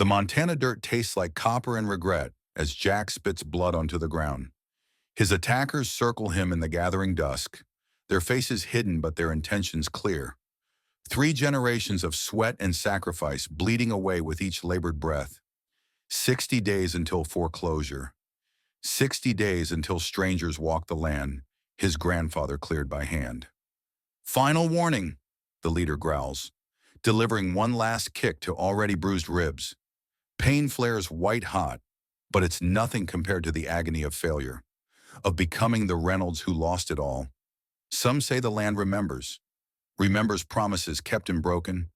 The Montana dirt tastes like copper and regret as Jack spits blood onto the ground. His attackers circle him in the gathering dusk, their faces hidden but their intentions clear. 3 generations of sweat and sacrifice bleeding away with each labored breath. 60 days until foreclosure. 60 days until strangers walk the land his grandfather cleared by hand. Final warning, the leader growls, delivering one last kick to already bruised ribs. Pain flares white hot, but it's nothing compared to the agony of failure, of becoming the Reynolds who lost it all. Some say the land remembers promises kept and broken,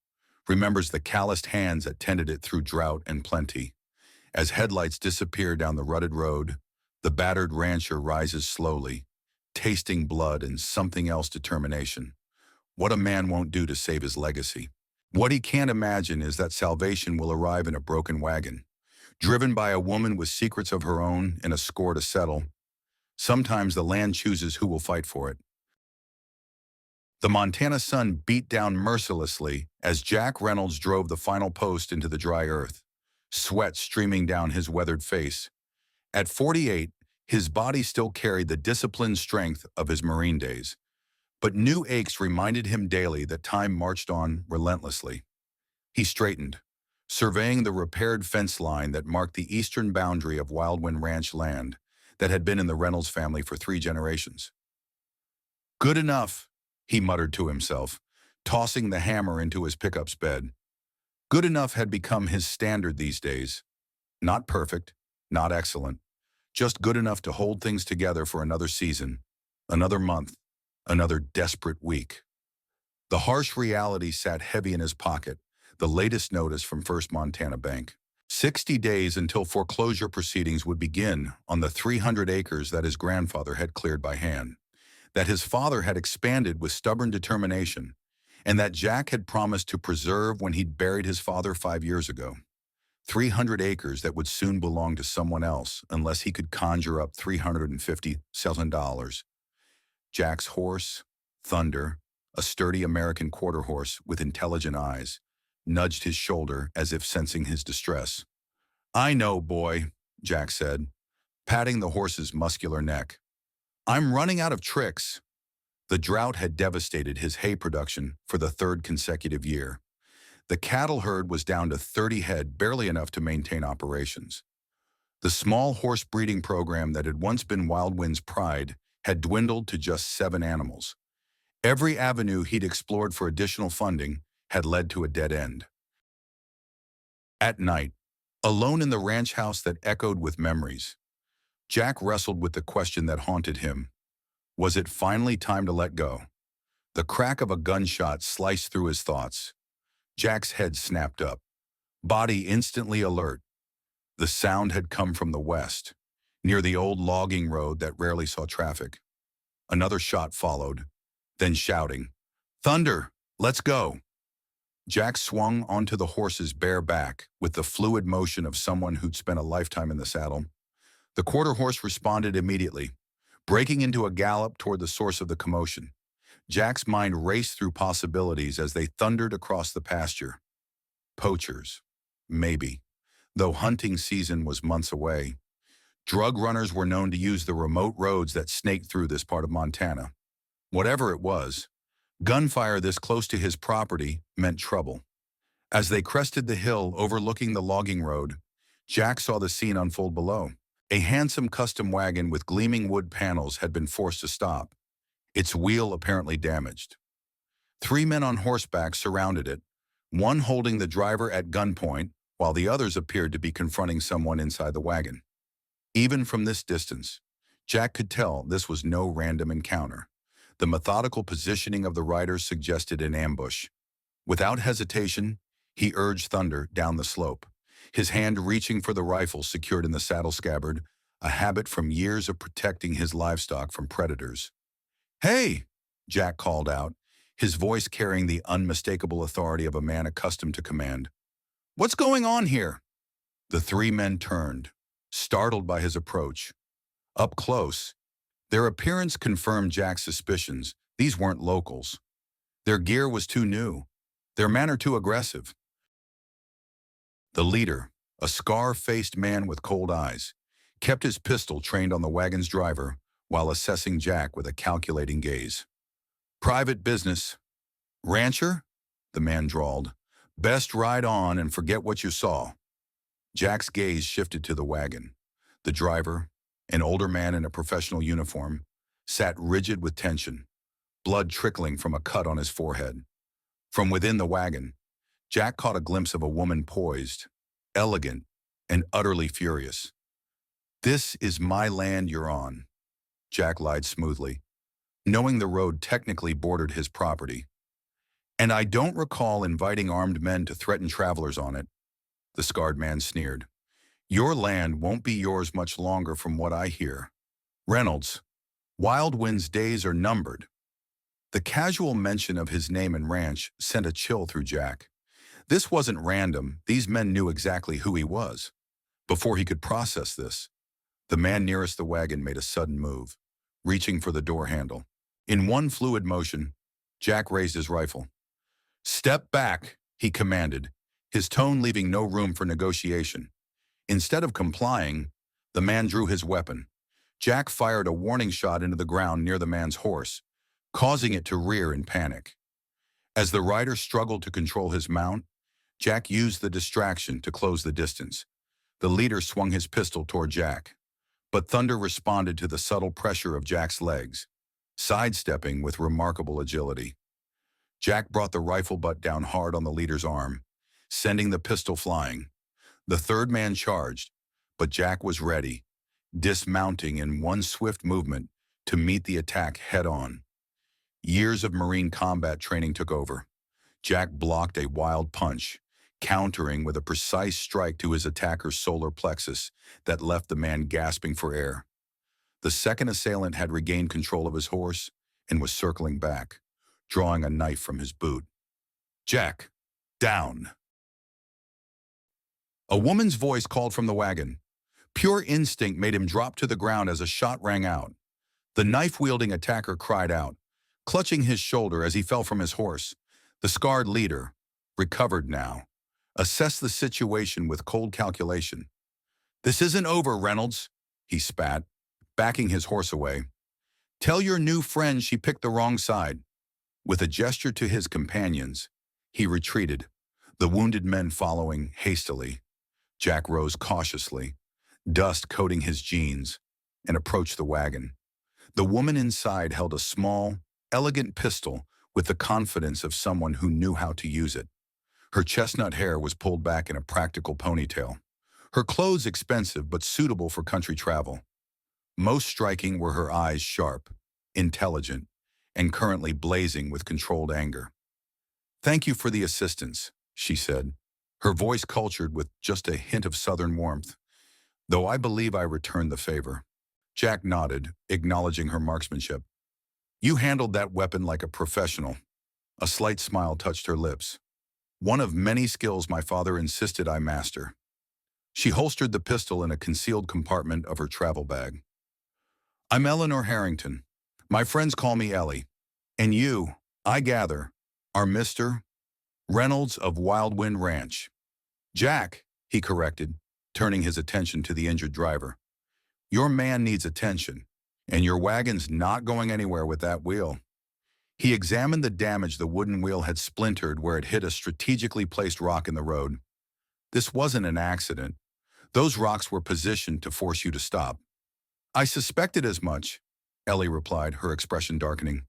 remembers the calloused hands that tended it through drought and plenty. As headlights disappear down the rutted road, the battered rancher rises slowly, tasting blood and something else determination. What a man won't do to save his legacy. What he can't imagine is that salvation will arrive in a broken wagon, driven by a woman with secrets of her own and a score to settle. Sometimes the land chooses who will fight for it. The Montana sun beat down mercilessly as Jack Reynolds drove the final post into the dry earth, sweat streaming down his weathered face. At 48, his body still carried the disciplined strength of his Marine days, but new aches reminded him daily that time marched on relentlessly. He straightened, surveying the repaired fence line that marked the eastern boundary of Wildwind Ranch land that had been in the Reynolds family for 3 generations. Good enough, he muttered to himself, tossing the hammer into his pickup's bed. Good enough had become his standard these days. Not perfect, not excellent, just good enough to hold things together for another season, another month, another desperate week. The harsh reality sat heavy in his pocket, the latest notice from First Montana Bank. 60 days until foreclosure proceedings would begin on the 300 acres that his grandfather had cleared by hand, that his father had expanded with stubborn determination, and that Jack had promised to preserve when he'd buried his father 5 years ago. 300 acres that would soon belong to someone else unless he could conjure up $350,000. Jack's horse, Thunder, a sturdy American quarter horse with intelligent eyes, nudged his shoulder as if sensing his distress. "I know, boy," Jack said, patting the horse's muscular neck. "I'm running out of tricks." The drought had devastated his hay production for the 3rd consecutive year. The cattle herd was down to 30 head, barely enough to maintain operations. The small horse breeding program that had once been Wildwind's pride had dwindled to just 7 animals. Every avenue he'd explored for additional funding had led to a dead end. At night, alone in the ranch house that echoed with memories, Jack wrestled with the question that haunted him. Was it finally time to let go? The crack of a gunshot sliced through his thoughts. Jack's head snapped up, body instantly alert. The sound had come from the west, near the old logging road that rarely saw traffic. Another shot followed, then shouting, "Thunder, let's go!" Jack swung onto the horse's bare back with the fluid motion of someone who'd spent a lifetime in the saddle. The quarter horse responded immediately, breaking into a gallop toward the source of the commotion. Jack's mind raced through possibilities as they thundered across the pasture. Poachers, maybe, though hunting season was months away. Drug runners were known to use the remote roads that snaked through this part of Montana. Whatever it was, gunfire this close to his property meant trouble. As they crested the hill overlooking the logging road, Jack saw the scene unfold below. A handsome custom wagon with gleaming wood panels had been forced to stop, its wheel apparently damaged. 3 men on horseback surrounded it, one holding the driver at gunpoint, while the others appeared to be confronting someone inside the wagon. Even from this distance, Jack could tell this was no random encounter. The methodical positioning of the riders suggested an ambush. Without hesitation, he urged Thunder down the slope, his hand reaching for the rifle secured in the saddle scabbard, a habit from years of protecting his livestock from predators. "Hey!" Jack called out, his voice carrying the unmistakable authority of a man accustomed to command. "What's going on here?" The 3 men turned, startled by his approach. Up close, their appearance confirmed Jack's suspicions. These weren't locals. Their gear was too new, their manner too aggressive. The leader, a scar-faced man with cold eyes, kept his pistol trained on the wagon's driver while assessing Jack with a calculating gaze. "Private business. Rancher?" the man drawled. "Best ride on and forget what you saw." Jack's gaze shifted to the wagon. The driver, an older man in a professional uniform, sat rigid with tension, blood trickling from a cut on his forehead. From within the wagon, Jack caught a glimpse of a woman poised, elegant, and utterly furious. "This is my land you're on," Jack lied smoothly, knowing the road technically bordered his property. "And I don't recall inviting armed men to threaten travelers on it," the scarred man sneered. "Your land won't be yours much longer from what I hear. Reynolds, Wild Wind's days are numbered." The casual mention of his name and ranch sent a chill through Jack. This wasn't random. These men knew exactly who he was. Before he could process this, the man nearest the wagon made a sudden move, reaching for the door handle. In one fluid motion, Jack raised his rifle. "Step back," he commanded, his tone leaving no room for negotiation. Instead of complying, the man drew his weapon. Jack fired a warning shot into the ground near the man's horse, causing it to rear in panic. As the rider struggled to control his mount, Jack used the distraction to close the distance. The leader swung his pistol toward Jack, but Thunder responded to the subtle pressure of Jack's legs, sidestepping with remarkable agility. Jack brought the rifle butt down hard on the leader's arm, sending the pistol flying. The third man charged, but Jack was ready, dismounting in one swift movement to meet the attack head-on. Years of Marine combat training took over. Jack blocked a wild punch, countering with a precise strike to his attacker's solar plexus that left the man gasping for air. The second assailant had regained control of his horse and was circling back, drawing a knife from his boot. "Jack, down!" A woman's voice called from the wagon. Pure instinct made him drop to the ground as a shot rang out. The knife-wielding attacker cried out, clutching his shoulder as he fell from his horse. The scarred leader, recovered now, assessed the situation with cold calculation. "This isn't over, Reynolds," he spat, backing his horse away. "Tell your new friend she picked the wrong side." With a gesture to his companions, he retreated, the wounded men following hastily. Jack rose cautiously, dust coating his jeans, and approached the wagon. The woman inside held a small, elegant pistol with the confidence of someone who knew how to use it. Her chestnut hair was pulled back in a practical ponytail. Her clothes expensive but suitable for country travel. Most striking were her eyes sharp, intelligent, and currently blazing with controlled anger. "Thank you for the assistance," she said, her voice cultured with just a hint of southern warmth, "though I believe I returned the favor." Jack nodded, acknowledging her marksmanship. "You handled that weapon like a professional." A slight smile touched her lips. "One of many skills my father insisted I master." She holstered the pistol in a concealed compartment of her travel bag. "I'm Eleanor Harrington. My friends call me Ellie. And you, I gather, are Mr. Reynolds of Wild Wind Ranch." "Jack," he corrected, turning his attention to the injured driver. "Your man needs attention, and your wagon's not going anywhere with that wheel." He examined the damage the wooden wheel had splintered where it hit a strategically placed rock in the road. "This wasn't an accident. Those rocks were positioned to force you to stop." "I suspected as much," Ellie replied, her expression darkening.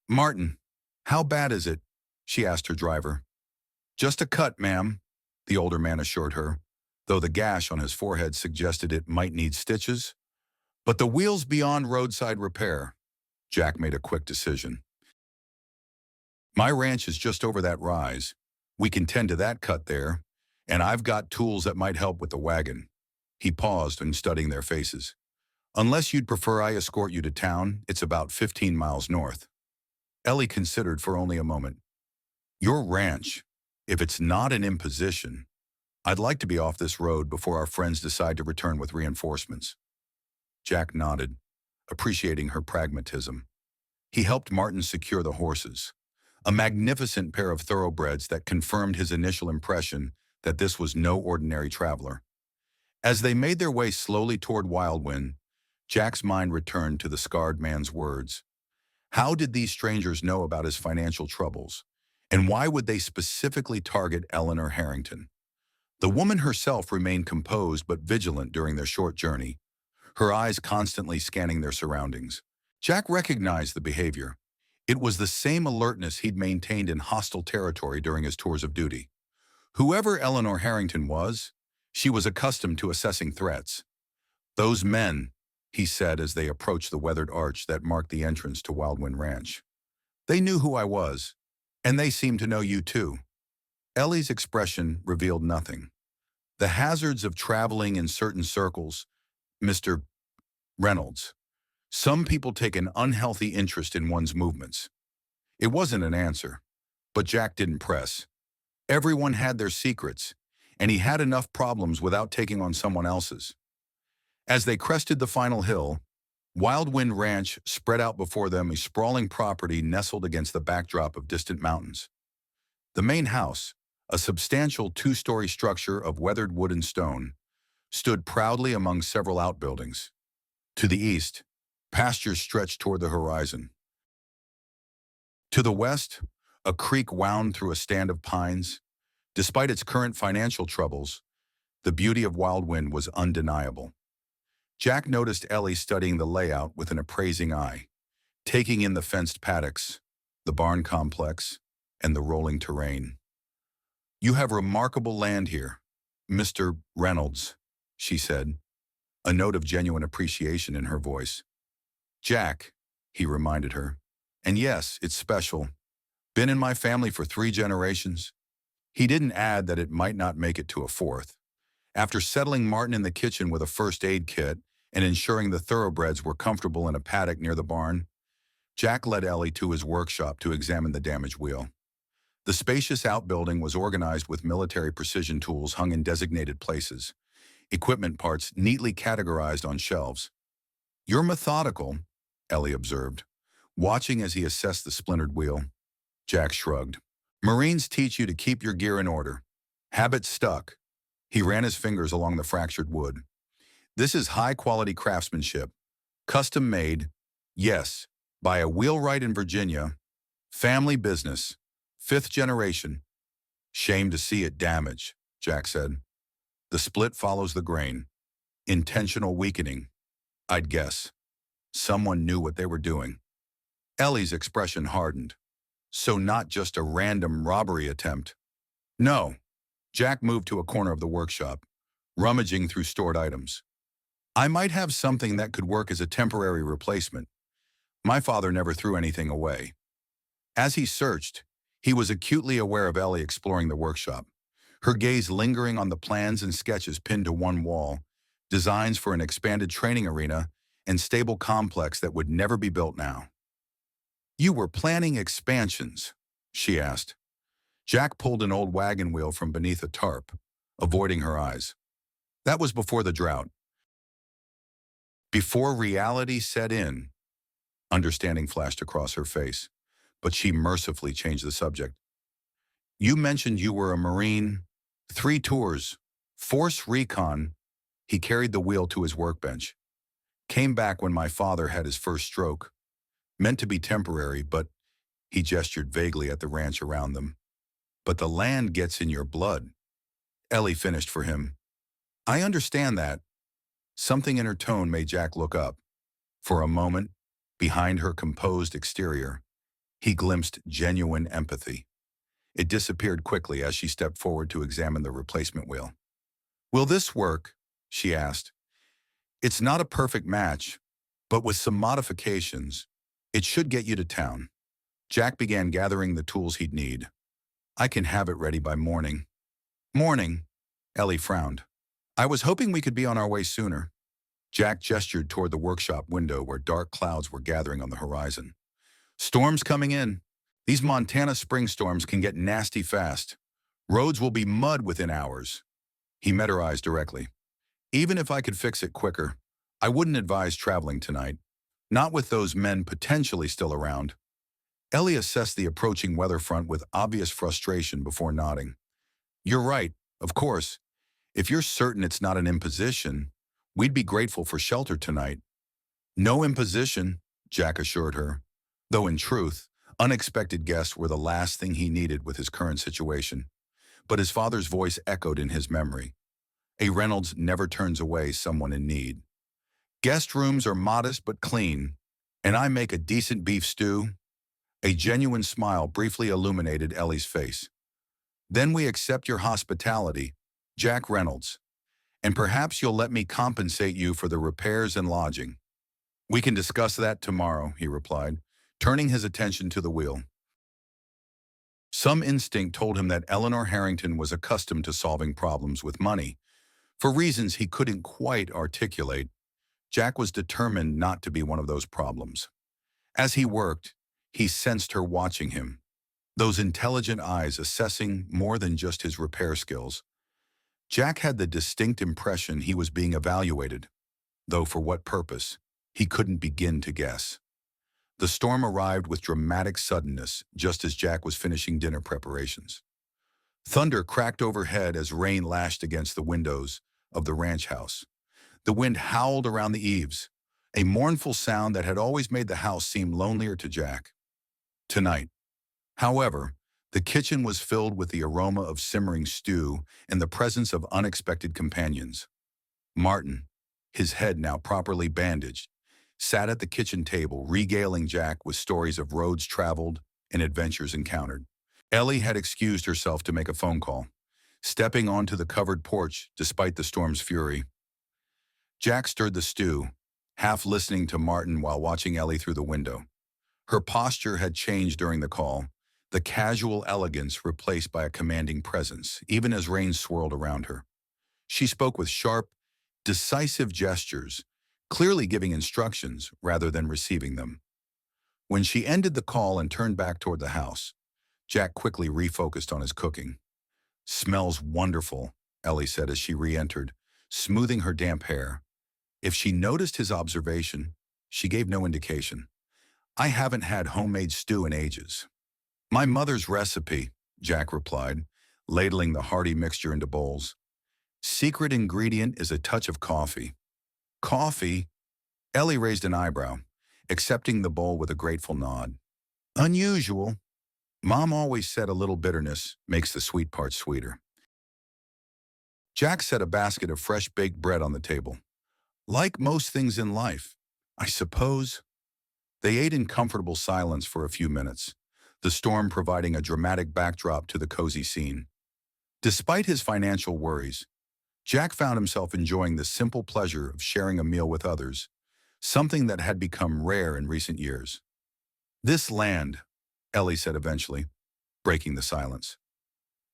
"Martin, how bad is it?" she asked her driver. "Just a cut, ma'am," the older man assured her, though the gash on his forehead suggested it might need stitches. "But the wheel's beyond roadside repair." Jack made a quick decision. "My ranch is just over that rise. We can tend to that cut there, and I've got tools that might help with the wagon." He paused in studying their faces. "Unless you'd prefer I escort you to town, it's about 15 miles north." Ellie considered for only a moment. "Your ranch, if it's not an imposition, I'd like to be off this road before our friends decide to return with reinforcements." Jack nodded, appreciating her pragmatism. He helped Martin secure the horses, a magnificent pair of thoroughbreds that confirmed his initial impression that this was no ordinary traveler. As they made their way slowly toward Wildwind, Jack's mind returned to the scarred man's words. How did these strangers know about his financial troubles? And why would they specifically target Eleanor Harrington? The woman herself remained composed but vigilant during their short journey, her eyes constantly scanning their surroundings. Jack recognized the behavior. It was the same alertness he'd maintained in hostile territory during his tours of duty. Whoever Eleanor Harrington was, she was accustomed to assessing threats. Those men, he said as they approached the weathered arch that marked the entrance to Wildwind Ranch. They knew who I was, and they seemed to know you too. Ellie's expression revealed nothing. The hazards of traveling in certain circles, Mr. Reynolds. Some people take an unhealthy interest in one's movements. It wasn't an answer, but Jack didn't press. Everyone had their secrets, and he had enough problems without taking on someone else's. As they crested the final hill, Wildwind Ranch spread out before them, a sprawling property nestled against the backdrop of distant mountains. The main house, a substantial two-story structure of weathered wood and stone, stood proudly among several outbuildings. To the east, pastures stretched toward the horizon. To the west, a creek wound through a stand of pines. Despite its current financial troubles, the beauty of Wildwind was undeniable. Jack noticed Ellie studying the layout with an appraising eye, taking in the fenced paddocks, the barn complex, and the rolling terrain. "You have remarkable land here, Mr. Reynolds," she said, a note of genuine appreciation in her voice. "Jack," he reminded her, "and yes, it's special. Been in my family for 3 generations." He didn't add that it might not make it to a 4th. After settling Martin in the kitchen with a first aid kit and ensuring the thoroughbreds were comfortable in a paddock near the barn, Jack led Ellie to his workshop to examine the damaged wheel. The spacious outbuilding was organized with military precision tools hung in designated places, equipment parts neatly categorized on shelves. "You're methodical," Ellie observed, watching as he assessed the splintered wheel. Jack shrugged. "Marines teach you to keep your gear in order. Habit stuck." He ran his fingers along the fractured wood. "This is high-quality craftsmanship. Custom-made, yes, by a wheelwright in Virginia. Family business. 5th generation." "Shame to see it damaged," Jack said. "The split follows the grain. Intentional weakening, I'd guess. Someone knew what they were doing." Ellie's expression hardened. "So not just a random robbery attempt?" "No." Jack moved to a corner of the workshop, rummaging through stored items. "I might have something that could work as a temporary replacement. My father never threw anything away." As he searched, he was acutely aware of Ellie exploring the workshop, her gaze lingering on the plans and sketches pinned to one wall, designs for an expanded training arena and stable complex that would never be built now. "You were planning expansions?" she asked. Jack pulled an old wagon wheel from beneath a tarp, avoiding her eyes. "That was before the drought. Before reality set in." Understanding flashed across her face, but she mercifully changed the subject. "You mentioned you were a Marine. 3 tours. Force recon." He carried the wheel to his workbench. "Came back when my father had his first stroke. Meant to be temporary, but," he gestured vaguely at the ranch around them, "but the land gets in your blood." Ellie finished for him. "I understand that." Something in her tone made Jack look up. For a moment, behind her composed exterior, he glimpsed genuine empathy. It disappeared quickly as she stepped forward to examine the replacement wheel. "Will this work?" she asked. "It's not a perfect match, but with some modifications, it should get you to town." Jack began gathering the tools he'd need. "I can have it ready by morning." "Morning?" Ellie frowned. "I was hoping we could be on our way sooner." Jack gestured toward the workshop window where dark clouds were gathering on the horizon. "Storms coming in. These Montana spring storms can get nasty fast. Roads will be mud within hours." He met her eyes directly. "Even if I could fix it quicker, I wouldn't advise traveling tonight. Not with those men potentially still around." Ellie assessed the approaching weather front with obvious frustration before nodding. "You're right, of course. If you're certain it's not an imposition, we'd be grateful for shelter tonight. No imposition, Jack assured her, though in truth, unexpected guests were the last thing he needed with his current situation. But his father's voice echoed in his memory. A Reynolds never turns away someone in need. Guest rooms are modest but clean, and I make a decent beef stew. A genuine smile briefly illuminated Ellie's face. Then we accept your hospitality, Jack Reynolds, and perhaps you'll let me compensate you for the repairs and lodging. We can discuss that tomorrow, he replied, turning his attention to the wheel. Some instinct told him that Eleanor Harrington was accustomed to solving problems with money. For reasons he couldn't quite articulate, Jack was determined not to be one of those problems. As he worked, he sensed her watching him, those intelligent eyes assessing more than just his repair skills. Jack had the distinct impression he was being evaluated, though for what purpose, he couldn't begin to guess. The storm arrived with dramatic suddenness just as Jack was finishing dinner preparations. Thunder cracked overhead as rain lashed against the windows of the ranch house. The wind howled around the eaves, a mournful sound that had always made the house seem lonelier to Jack. Tonight, however, the kitchen was filled with the aroma of simmering stew and the presence of unexpected companions. Martin, his head now properly bandaged, sat at the kitchen table regaling Jack with stories of roads traveled and adventures encountered. Ellie had excused herself to make a phone call, stepping onto the covered porch despite the storm's fury. Jack stirred the stew, half listening to Martin while watching Ellie through the window. Her posture had changed during the call, the casual elegance replaced by a commanding presence, even as rain swirled around her. She spoke with sharp, decisive gestures, clearly giving instructions rather than receiving them. When she ended the call and turned back toward the house, Jack quickly refocused on his cooking. "Smells wonderful," Ellie said as she re-entered, smoothing her damp hair. If she noticed his observation, she gave no indication. "I haven't had homemade stew in ages." "My mother's recipe," Jack replied, ladling the hearty mixture into bowls. "Secret ingredient is a touch of coffee." "Coffee?" Ellie raised an eyebrow, accepting the bowl with a grateful nod. "Unusual. Mom always said a little bitterness makes the sweet part sweeter." Jack set a basket of fresh baked bread on the table. "Like most things in life, I suppose." They ate in comfortable silence for a few minutes, the storm providing a dramatic backdrop to the cozy scene. Despite his financial worries, Jack found himself enjoying the simple pleasure of sharing a meal with others, something that had become rare in recent years. "This land," Ellie said eventually, breaking the silence.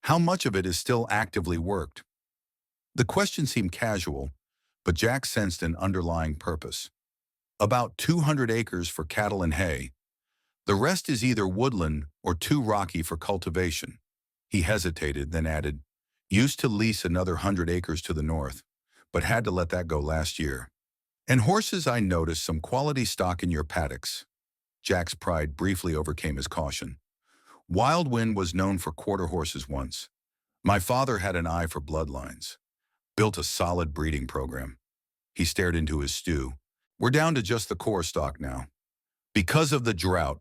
"How much of it is still actively worked?" The question seemed casual, but Jack sensed an underlying purpose. "About 200 acres for cattle and hay. The rest is either woodland or too rocky for cultivation." He hesitated, then added, "Used to lease another 100 acres to the north, but had to let that go last year. And horses, I noticed some quality stock in your paddocks." Jack's pride briefly overcame his caution. "Wild Wind was known for quarter horses once. My father had an eye for bloodlines. Built a solid breeding program." He stared into his stew. "We're down to just the core stock now. Because of the drought.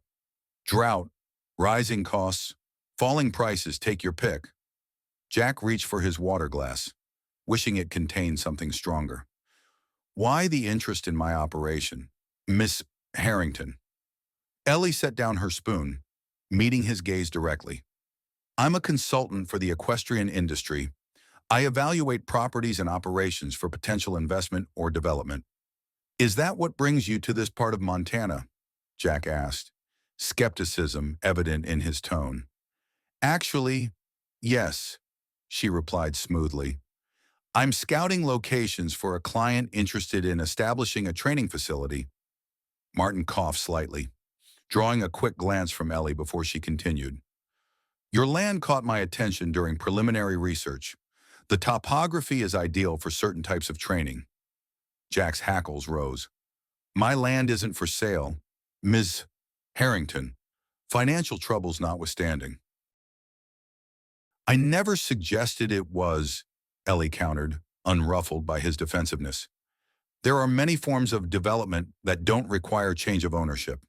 Drought, rising costs, falling prices, take your pick." Jack reached for his water glass, wishing it contained something stronger. "Why the interest in my operation, Miss Harrington?" Ellie set down her spoon, meeting his gaze directly. "I'm a consultant for the equestrian industry. I evaluate properties and operations for potential investment or development." "Is that what brings you to this part of Montana?" Jack asked, skepticism evident in his tone. "Actually, yes," she replied smoothly. "I'm scouting locations for a client interested in establishing a training facility." Martin coughed slightly, drawing a quick glance from Ellie before she continued. "Your land caught my attention during preliminary research. The topography is ideal for certain types of training." Jack's hackles rose. "My land isn't for sale, Ms. Harrington, financial troubles notwithstanding." "I never suggested it was," Ellie countered, unruffled by his defensiveness. There are many forms of development that don't require change of ownership.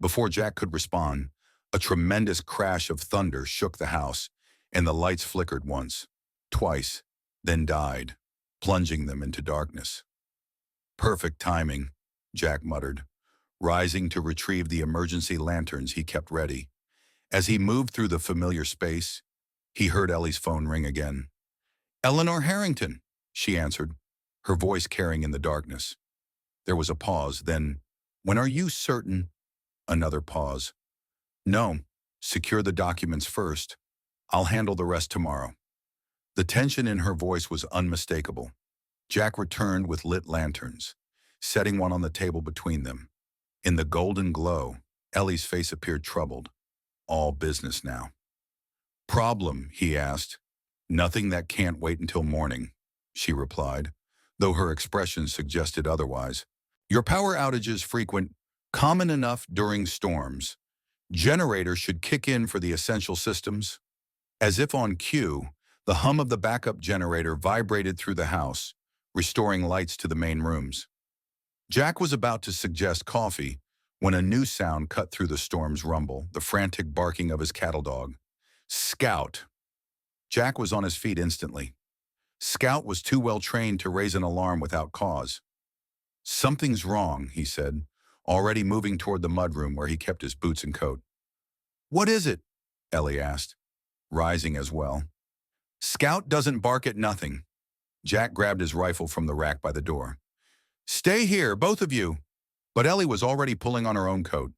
Before Jack could respond, a tremendous crash of thunder shook the house, and the lights flickered once, twice, then died, plunging them into darkness. Perfect timing, Jack muttered, rising to retrieve the emergency lanterns he kept ready. As he moved through the familiar space, he heard Ellie's phone ring again. "Eleanor Harrington," she answered, her voice carrying in the darkness. There was a pause, then, "When are you certain?" Another pause. "No, secure the documents first. I'll handle the rest tomorrow." The tension in her voice was unmistakable. Jack returned with lit lanterns, setting one on the table between them. In the golden glow, Ellie's face appeared troubled. All business now. "Problem?" he asked. "Nothing that can't wait until morning," she replied, though her expression suggested otherwise. "Your power outages frequent, common enough during storms. Generators should kick in for the essential systems." As if on cue, the hum of the backup generator vibrated through the house, restoring lights to the main rooms. Jack was about to suggest coffee when a new sound cut through the storm's rumble, the frantic barking of his cattle dog. Scout. Jack was on his feet instantly. Scout was too well trained to raise an alarm without cause. "Something's wrong," he said, already moving toward the mudroom where he kept his boots and coat. "What is it?" Ellie asked, rising as well. "Scout doesn't bark at nothing." Jack grabbed his rifle from the rack by the door. "Stay here, both of you." But Ellie was already pulling on her own coat.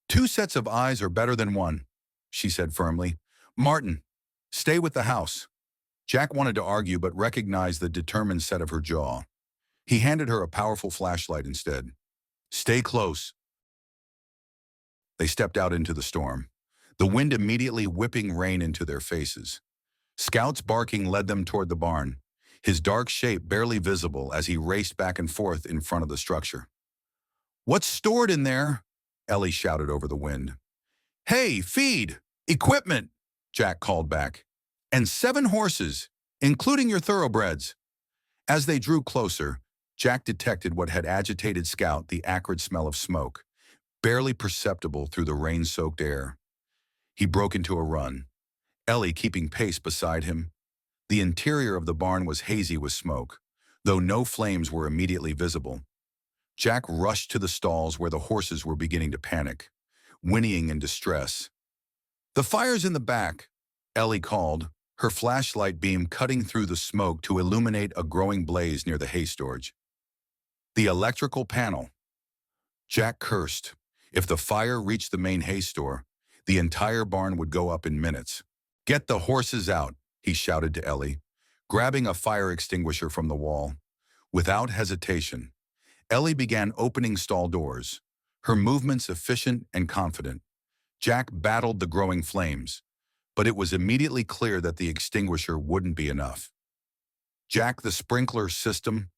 "Two sets of eyes are better than one," she said firmly. "Martin, stay with the house." Jack wanted to argue but recognized the determined set of her jaw. He handed her a powerful flashlight instead. "Stay close." They stepped out into the storm, the wind immediately whipping rain into their faces. Scout's barking led them toward the barn, his dark shape barely visible as he raced back and forth in front of the structure. "What's stored in there?" Ellie shouted over the wind. "Hey, feed! Equipment!" Jack called back. "And 7 horses, including your thoroughbreds." As they drew closer, Jack detected what had agitated Scout, the acrid smell of smoke, barely perceptible through the rain-soaked air. He broke into a run, Ellie keeping pace beside him. The interior of the barn was hazy with smoke, though no flames were immediately visible. Jack rushed to the stalls where the horses were beginning to panic, whinnying in distress. "The fire's in the back," Ellie called, her flashlight beam cutting through the smoke to illuminate a growing blaze near the hay storage. "The electrical panel." Jack cursed. If the fire reached the main hay store, the entire barn would go up in minutes. "Get the horses out," he shouted to Ellie, grabbing a fire extinguisher from the wall. Without hesitation, Ellie began opening stall doors, her movements efficient and confident. Jack battled the growing flames, but it was immediately clear that the extinguisher wouldn't be enough. "Jack, the sprinkler system,"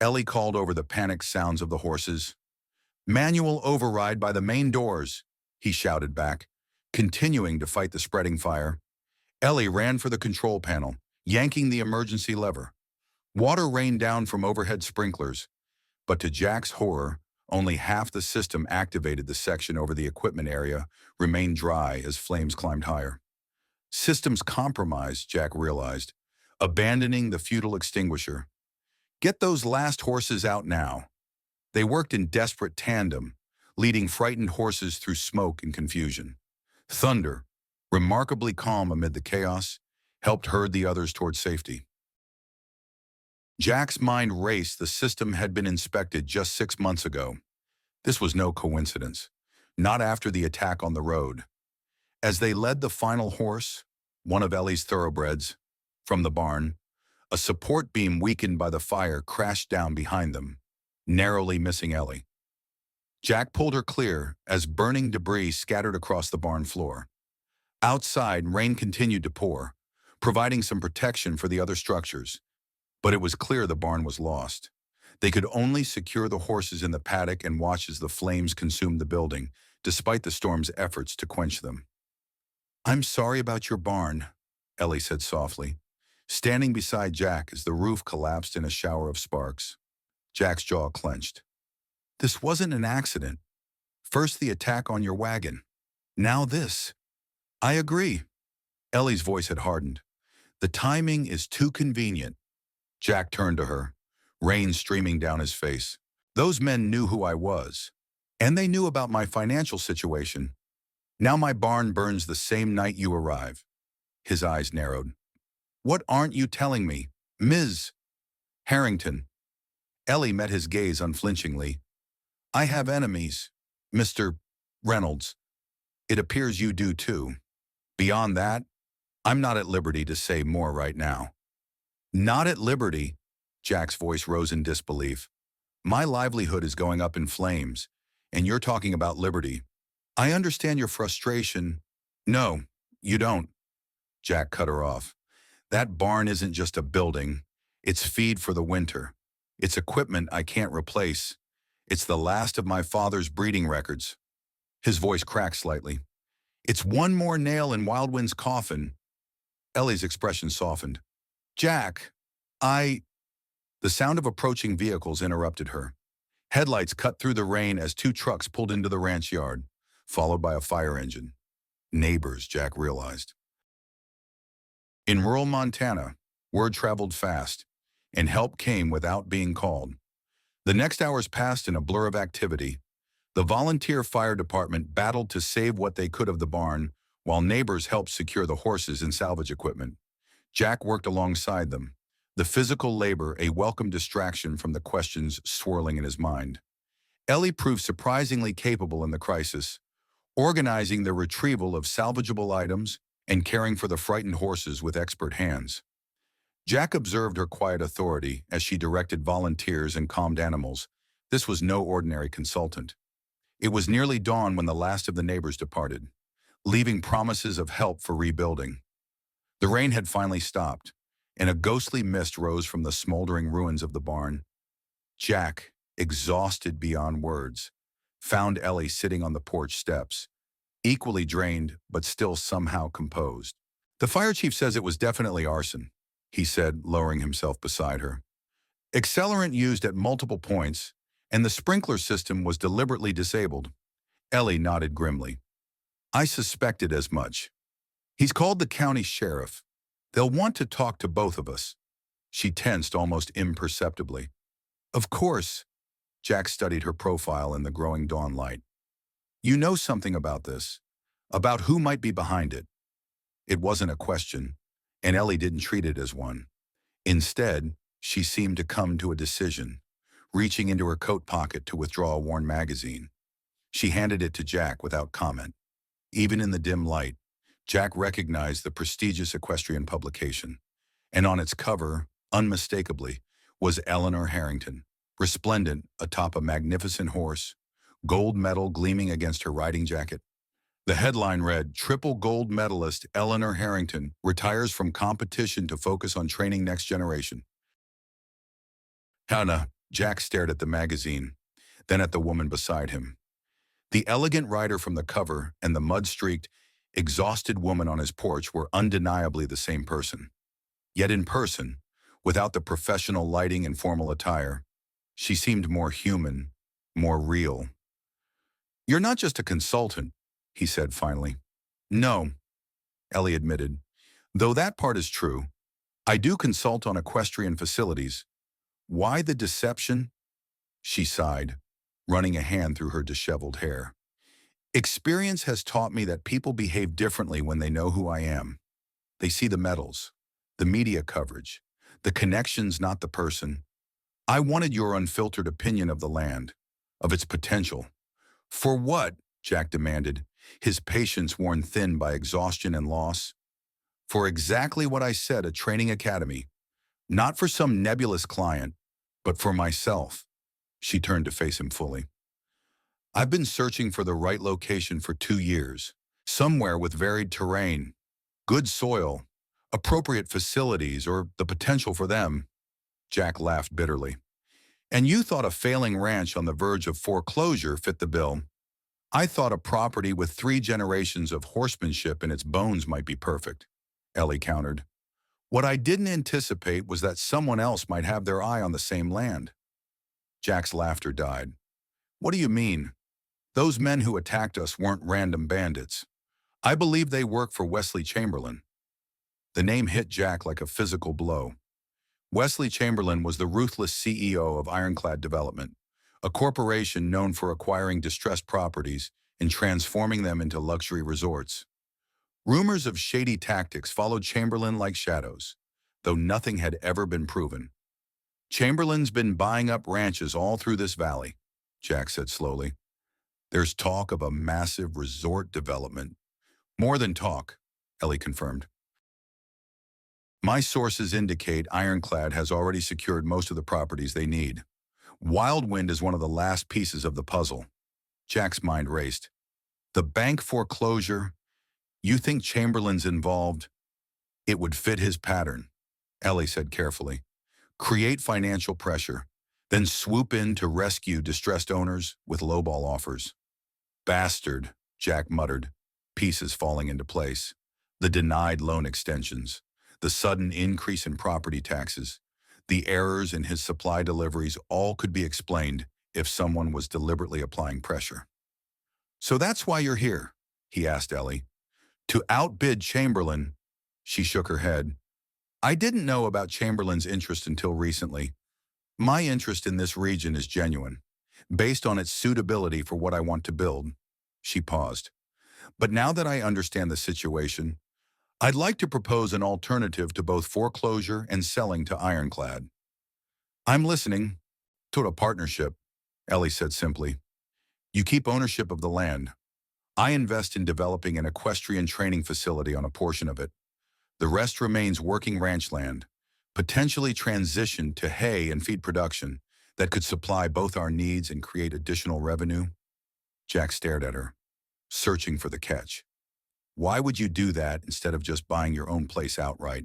Ellie called over the panicked sounds of the horses. "Manual override by the main doors," he shouted back, continuing to fight the spreading fire. Ellie ran for the control panel, yanking the emergency lever. Water rained down from overhead sprinklers, but to Jack's horror, only half the system activated. The section over the equipment area remained dry as flames climbed higher. Systems compromised, Jack realized, abandoning the futile extinguisher. "Get those last horses out now." They worked in desperate tandem, leading frightened horses through smoke and confusion. Thunder, remarkably calm amid the chaos, helped herd the others toward safety. Jack's mind raced. The system had been inspected just 6 months ago. This was no coincidence, not after the attack on the road. As they led the final horse, one of Ellie's thoroughbreds, from the barn, a support beam weakened by the fire crashed down behind them, narrowly missing Ellie. Jack pulled her clear as burning debris scattered across the barn floor. Outside, rain continued to pour, providing some protection for the other structures. But it was clear the barn was lost. They could only secure the horses in the paddock and watch as the flames consumed the building, despite the storm's efforts to quench them. "I'm sorry about your barn," Ellie said softly, standing beside Jack as the roof collapsed in a shower of sparks. Jack's jaw clenched. This wasn't an accident. First the attack on your wagon. Now this. I agree. Ellie's voice had hardened. The timing is too convenient. Jack turned to her, rain streaming down his face. Those men knew who I was, and they knew about my financial situation. Now my barn burns the same night you arrive. His eyes narrowed. What aren't you telling me, Ms. Harrington? Ellie met his gaze unflinchingly. I have enemies, Mr. Reynolds. It appears you do too. Beyond that, I'm not at liberty to say more right now. Not at liberty? Jack's voice rose in disbelief. My livelihood is going up in flames, and you're talking about liberty. I understand your frustration. No, you don't. Jack cut her off. That barn isn't just a building. It's feed for the winter. It's equipment I can't replace. It's the last of my father's breeding records. His voice cracked slightly. It's one more nail in Wildwind's coffin. Ellie's expression softened. Jack, The sound of approaching vehicles interrupted her. Headlights cut through the rain as two trucks pulled into the ranch yard, followed by a fire engine. Neighbors, Jack realized. In rural Montana, word traveled fast, and help came without being called. The next hours passed in a blur of activity. The volunteer fire department battled to save what they could of the barn, while neighbors helped secure the horses and salvage equipment. Jack worked alongside them, the physical labor a welcome distraction from the questions swirling in his mind. Ellie proved surprisingly capable in the crisis, organizing the retrieval of salvageable items and caring for the frightened horses with expert hands. Jack observed her quiet authority as she directed volunteers and calmed animals. This was no ordinary consultant. It was nearly dawn when the last of the neighbors departed, leaving promises of help for rebuilding. The rain had finally stopped, and a ghostly mist rose from the smoldering ruins of the barn. Jack, exhausted beyond words, found Ellie sitting on the porch steps, equally drained but still somehow composed. The fire chief says it was definitely arson, he said, lowering himself beside her. Accelerant used at multiple points, and the sprinkler system was deliberately disabled. Ellie nodded grimly. I suspected as much. He's called the county sheriff. They'll want to talk to both of us. She tensed almost imperceptibly. Of course. Jack studied her profile in the growing dawn light. You know something about this, about who might be behind it. It wasn't a question, and Ellie didn't treat it as one. Instead, she seemed to come to a decision, reaching into her coat pocket to withdraw a worn magazine. She handed it to Jack without comment. Even in the dim light, Jack recognized the prestigious equestrian publication, and on its cover, unmistakably, was Eleanor Harrington, resplendent atop a magnificent horse, gold medal gleaming against her riding jacket. The headline read, Triple Gold Medalist Eleanor Harrington retires from competition to focus on training next generation. Hannah, Jack stared at the magazine, then at the woman beside him. The elegant rider from the cover and the mud-streaked, exhausted woman on his porch were undeniably the same person. Yet in person, without the professional lighting and formal attire, she seemed more human, more real. You're not just a consultant, he said finally. No, Ellie admitted. Though that part is true, I do consult on equestrian facilities. Why the deception? She sighed, running a hand through her disheveled hair. Experience has taught me that people behave differently when they know who I am. They see the medals, the media coverage, the connections, not the person. I wanted your unfiltered opinion of the land, of its potential. For what? Jack demanded, his patience worn thin by exhaustion and loss. For exactly what I said at Training Academy. Not for some nebulous client, but for myself. She turned to face him fully. I've been searching for the right location for 2 years, somewhere with varied terrain, good soil, appropriate facilities, or the potential for them. Jack laughed bitterly. And you thought a failing ranch on the verge of foreclosure fit the bill. I thought a property with 3 generations of horsemanship in its bones might be perfect, Ellie countered. What I didn't anticipate was that someone else might have their eye on the same land. Jack's laughter died. What do you mean? Those men who attacked us weren't random bandits. I believe they work for Wesley Chamberlain. The name hit Jack like a physical blow. Wesley Chamberlain was the ruthless CEO of Ironclad Development, a corporation known for acquiring distressed properties and transforming them into luxury resorts. Rumors of shady tactics followed Chamberlain like shadows, though nothing had ever been proven. Chamberlain's been buying up ranches all through this valley, Jack said slowly. There's talk of a massive resort development. More than talk, Ellie confirmed. My sources indicate Ironclad has already secured most of the properties they need. Wildwind is one of the last pieces of the puzzle. Jack's mind raced. The bank foreclosure? You think Chamberlain's involved? It would fit his pattern, Ellie said carefully. Create financial pressure, then swoop in to rescue distressed owners with lowball offers. Bastard, Jack muttered, pieces falling into place. The denied loan extensions, the sudden increase in property taxes, the errors in his supply deliveries all could be explained if someone was deliberately applying pressure. So that's why you're here, he asked Ellie. To outbid Chamberlain? She shook her head. I didn't know about Chamberlain's interest until recently. My interest in this region is genuine, based on its suitability for what I want to build. She paused. But now that I understand the situation, I'd like to propose an alternative to both foreclosure and selling to Ironclad. I'm listening. To a partnership, Ellie said simply. You keep ownership of the land. I invest in developing an equestrian training facility on a portion of it. The rest remains working ranch land, potentially transitioned to hay and feed production that could supply both our needs and create additional revenue. Jack stared at her, searching for the catch. Why would you do that instead of just buying your own place outright?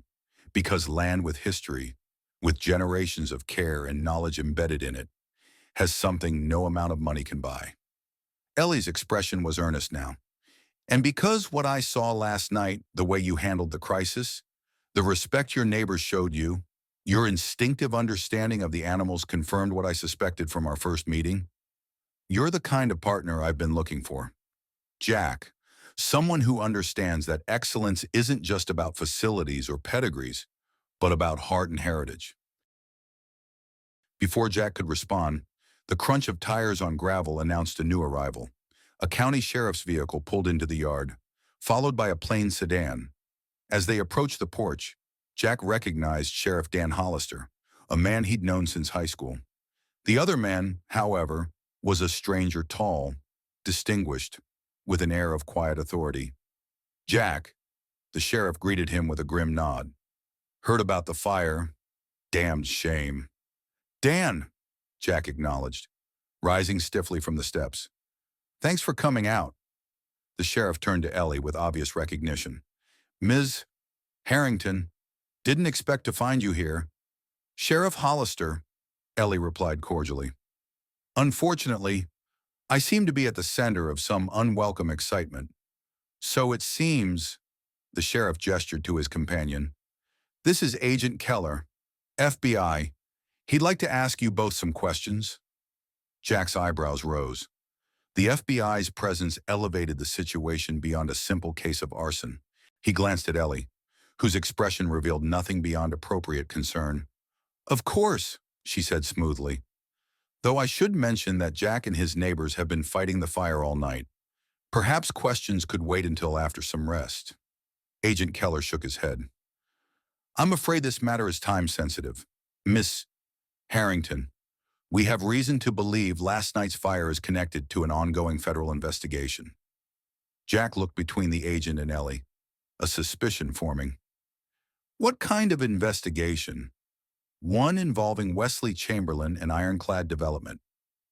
Because land with history, with generations of care and knowledge embedded in it, has something no amount of money can buy. Ellie's expression was earnest now. And because what I saw last night, the way you handled the crisis, the respect your neighbors showed you, your instinctive understanding of the animals confirmed what I suspected from our first meeting, you're the kind of partner I've been looking for. Jack, someone who understands that excellence isn't just about facilities or pedigrees, but about heart and heritage. Before Jack could respond, the crunch of tires on gravel announced a new arrival. A county sheriff's vehicle pulled into the yard, followed by a plain sedan. As they approached the porch, Jack recognized Sheriff Dan Hollister, a man he'd known since high school. The other man, however, was a stranger, tall, distinguished, with an air of quiet authority. Jack, the sheriff greeted him with a grim nod. Heard about the fire. Damned shame. Dan, Jack acknowledged, rising stiffly from the steps. Thanks for coming out. The sheriff turned to Ellie with obvious recognition. Ms. Harrington, didn't expect to find you here. Sheriff Hollister, Ellie replied cordially. Unfortunately, I seem to be at the center of some unwelcome excitement. So it seems, the sheriff gestured to his companion. This is Agent Keller, FBI. He'd like to ask you both some questions. Jack's eyebrows rose. The FBI's presence elevated the situation beyond a simple case of arson. He glanced at Ellie, whose expression revealed nothing beyond appropriate concern. Of course, she said smoothly. Though I should mention that Jack and his neighbors have been fighting the fire all night. Perhaps questions could wait until after some rest. Agent Keller shook his head. I'm afraid this matter is time-sensitive. Miss Harrington, we have reason to believe last night's fire is connected to an ongoing federal investigation. Jack looked between the agent and Ellie, a suspicion forming. What kind of investigation? One involving Wesley Chamberlain and Ironclad Development,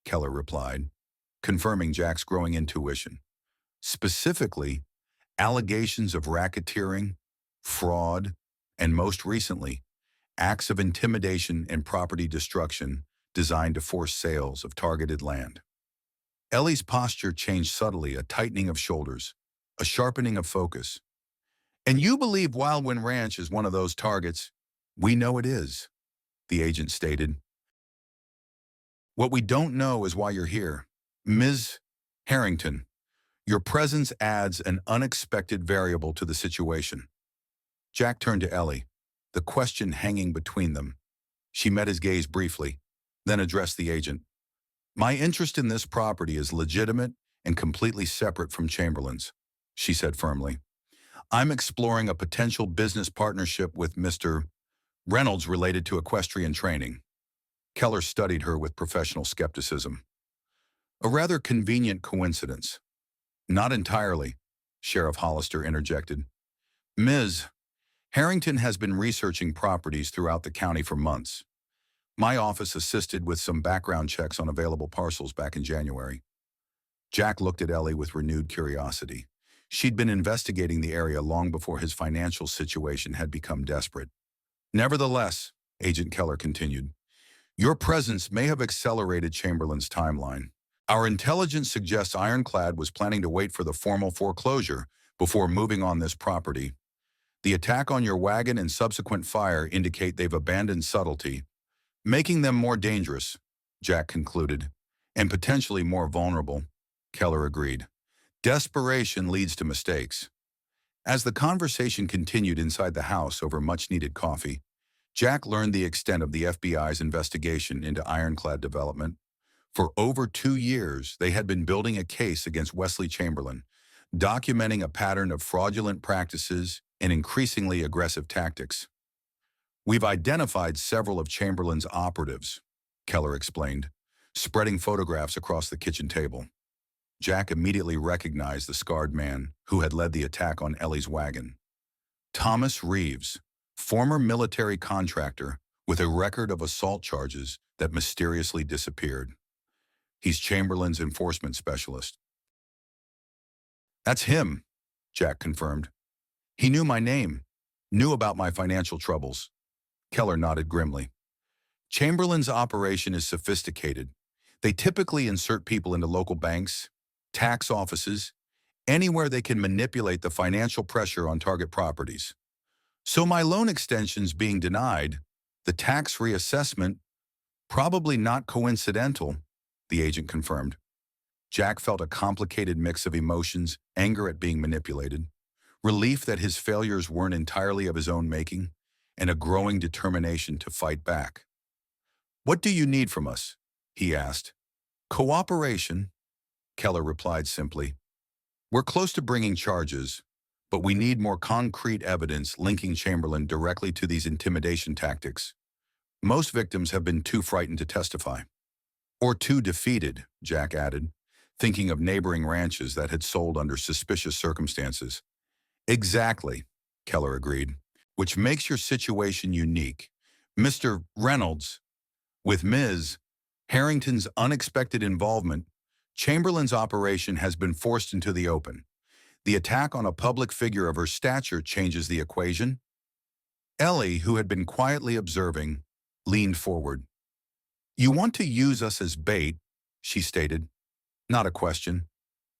Keller replied, confirming Jack's growing intuition. Specifically, allegations of racketeering, fraud, and most recently, acts of intimidation and property destruction designed to force sales of targeted land. Ellie's posture changed subtly, a tightening of shoulders, a sharpening of focus. And you believe Wildwind Ranch is one of those targets? We know it is, the agent stated. What we don't know is why you're here. Ms. Harrington, your presence adds an unexpected variable to the situation. Jack turned to Ellie, the question hanging between them. She met his gaze briefly, then addressed the agent. My interest in this property is legitimate and completely separate from Chamberlain's, she said firmly. I'm exploring a potential business partnership with Mr. Reynolds related to equestrian training. Keller studied her with professional skepticism. A rather convenient coincidence. Not entirely, Sheriff Hollister interjected. Ms. Harrington has been researching properties throughout the county for months. My office assisted with some background checks on available parcels back in January. Jack looked at Ellie with renewed curiosity. She'd been investigating the area long before his financial situation had become desperate. Nevertheless, Agent Keller continued, your presence may have accelerated Chamberlain's timeline. Our intelligence suggests Ironclad was planning to wait for the formal foreclosure before moving on this property. The attack on your wagon and subsequent fire indicate they've abandoned subtlety, making them more dangerous, Jack concluded, and potentially more vulnerable, Keller agreed. Desperation leads to mistakes. As the conversation continued inside the house over much-needed coffee, Jack learned the extent of the FBI's investigation into Ironclad development. For over 2 years, they had been building a case against Wesley Chamberlain, documenting a pattern of fraudulent practices and increasingly aggressive tactics. We've identified several of Chamberlain's operatives, Keller explained, spreading photographs across the kitchen table. Jack immediately recognized the scarred man who had led the attack on Ellie's wagon. Thomas Reeves, former military contractor with a record of assault charges that mysteriously disappeared. He's Chamberlain's enforcement specialist. That's him, Jack confirmed. He knew my name, knew about my financial troubles. Keller nodded grimly. Chamberlain's operation is sophisticated. They typically insert people into local banks, tax offices, anywhere they can manipulate the financial pressure on target properties. So my loan extensions being denied, the tax reassessment, probably not coincidental, the agent confirmed. Jack felt a complicated mix of emotions, anger at being manipulated, relief that his failures weren't entirely of his own making, and a growing determination to fight back. What do you need from us? He asked. Cooperation, Keller replied simply. We're close to bringing charges, but we need more concrete evidence linking Chamberlain directly to these intimidation tactics. Most victims have been too frightened to testify. Or too defeated, Jack added, thinking of neighboring ranches that had sold under suspicious circumstances. Exactly, Keller agreed, which makes your situation unique. Mr. Reynolds, with Ms. Harrington's unexpected involvement, Chamberlain's operation has been forced into the open. The attack on a public figure of her stature changes the equation. Ellie, who had been quietly observing, leaned forward. You want to use us as bait, she stated. Not a question.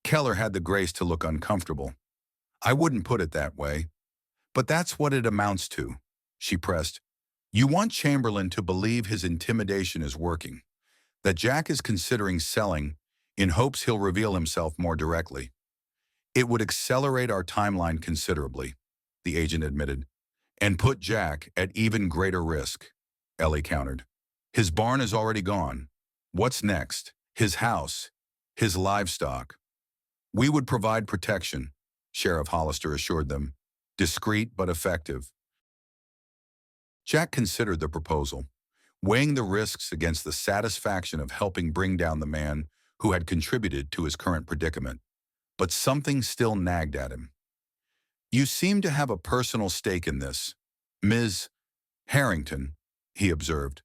Keller had the grace to look uncomfortable. I wouldn't put it that way. But that's what it amounts to, she pressed. You want Chamberlain to believe his intimidation is working, that Jack is considering selling in hopes he'll reveal himself more directly. It would accelerate our timeline considerably, the agent admitted, and put Jack at even greater risk, Ellie countered. His barn is already gone. What's next? His house, his livestock. We would provide protection, Sheriff Hollister assured them, discreet but effective. Jack considered the proposal, weighing the risks against the satisfaction of helping bring down the man who had contributed to his current predicament. But something still nagged at him. You seem to have a personal stake in this, Ms. Harrington, he observed.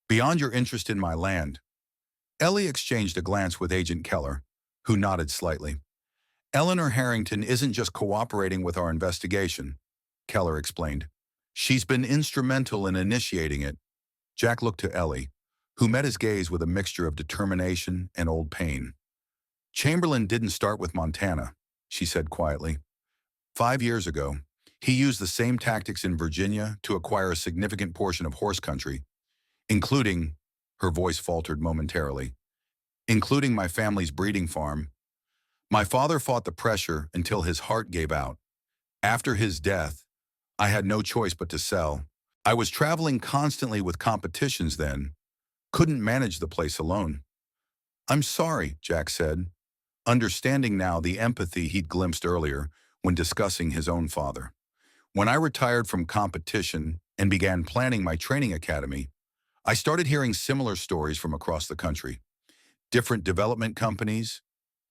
Beyond your interest in my land. Ellie exchanged a glance with Agent Keller, who nodded slightly. Eleanor Harrington isn't just cooperating with our investigation, Keller explained. She's been instrumental in initiating it. Jack looked to Ellie, who met his gaze with a mixture of determination and old pain. Chamberlain didn't start with Montana, she said quietly. 5 years ago, He used the same tactics in Virginia to acquire a significant portion of horse country, including, her voice faltered momentarily, including my family's breeding farm. My father fought the pressure until his heart gave out. After his death, I had no choice but to sell. I was traveling constantly with competitions then, couldn't manage the place alone. I'm sorry, Jack said, understanding now the empathy he'd glimpsed earlier when discussing his own father. When I retired from competition and began planning my training academy, I started hearing similar stories from across the country. Different development companies,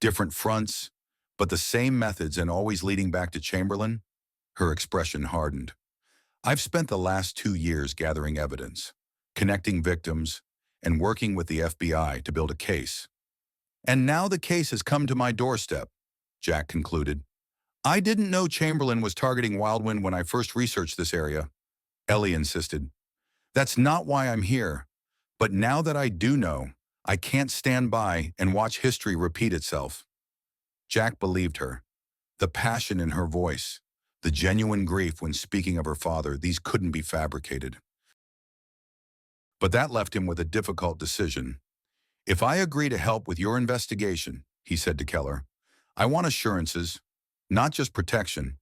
different fronts, but the same methods and always leading back to Chamberlain. Her expression hardened. I've spent the last 2 years gathering evidence, connecting victims, and working with the FBI to build a case. And now the case has come to my doorstep, Jack concluded. I didn't know Chamberlain was targeting Wildwind when I first researched this area, Ellie insisted. That's not why I'm here. But now that I do know, I can't stand by and watch history repeat itself. Jack believed her. The passion in her voice, the genuine grief when speaking of her father, these couldn't be fabricated. But that left him with a difficult decision. If I agree to help with your investigation, he said to Keller, I want assurances, not just protection,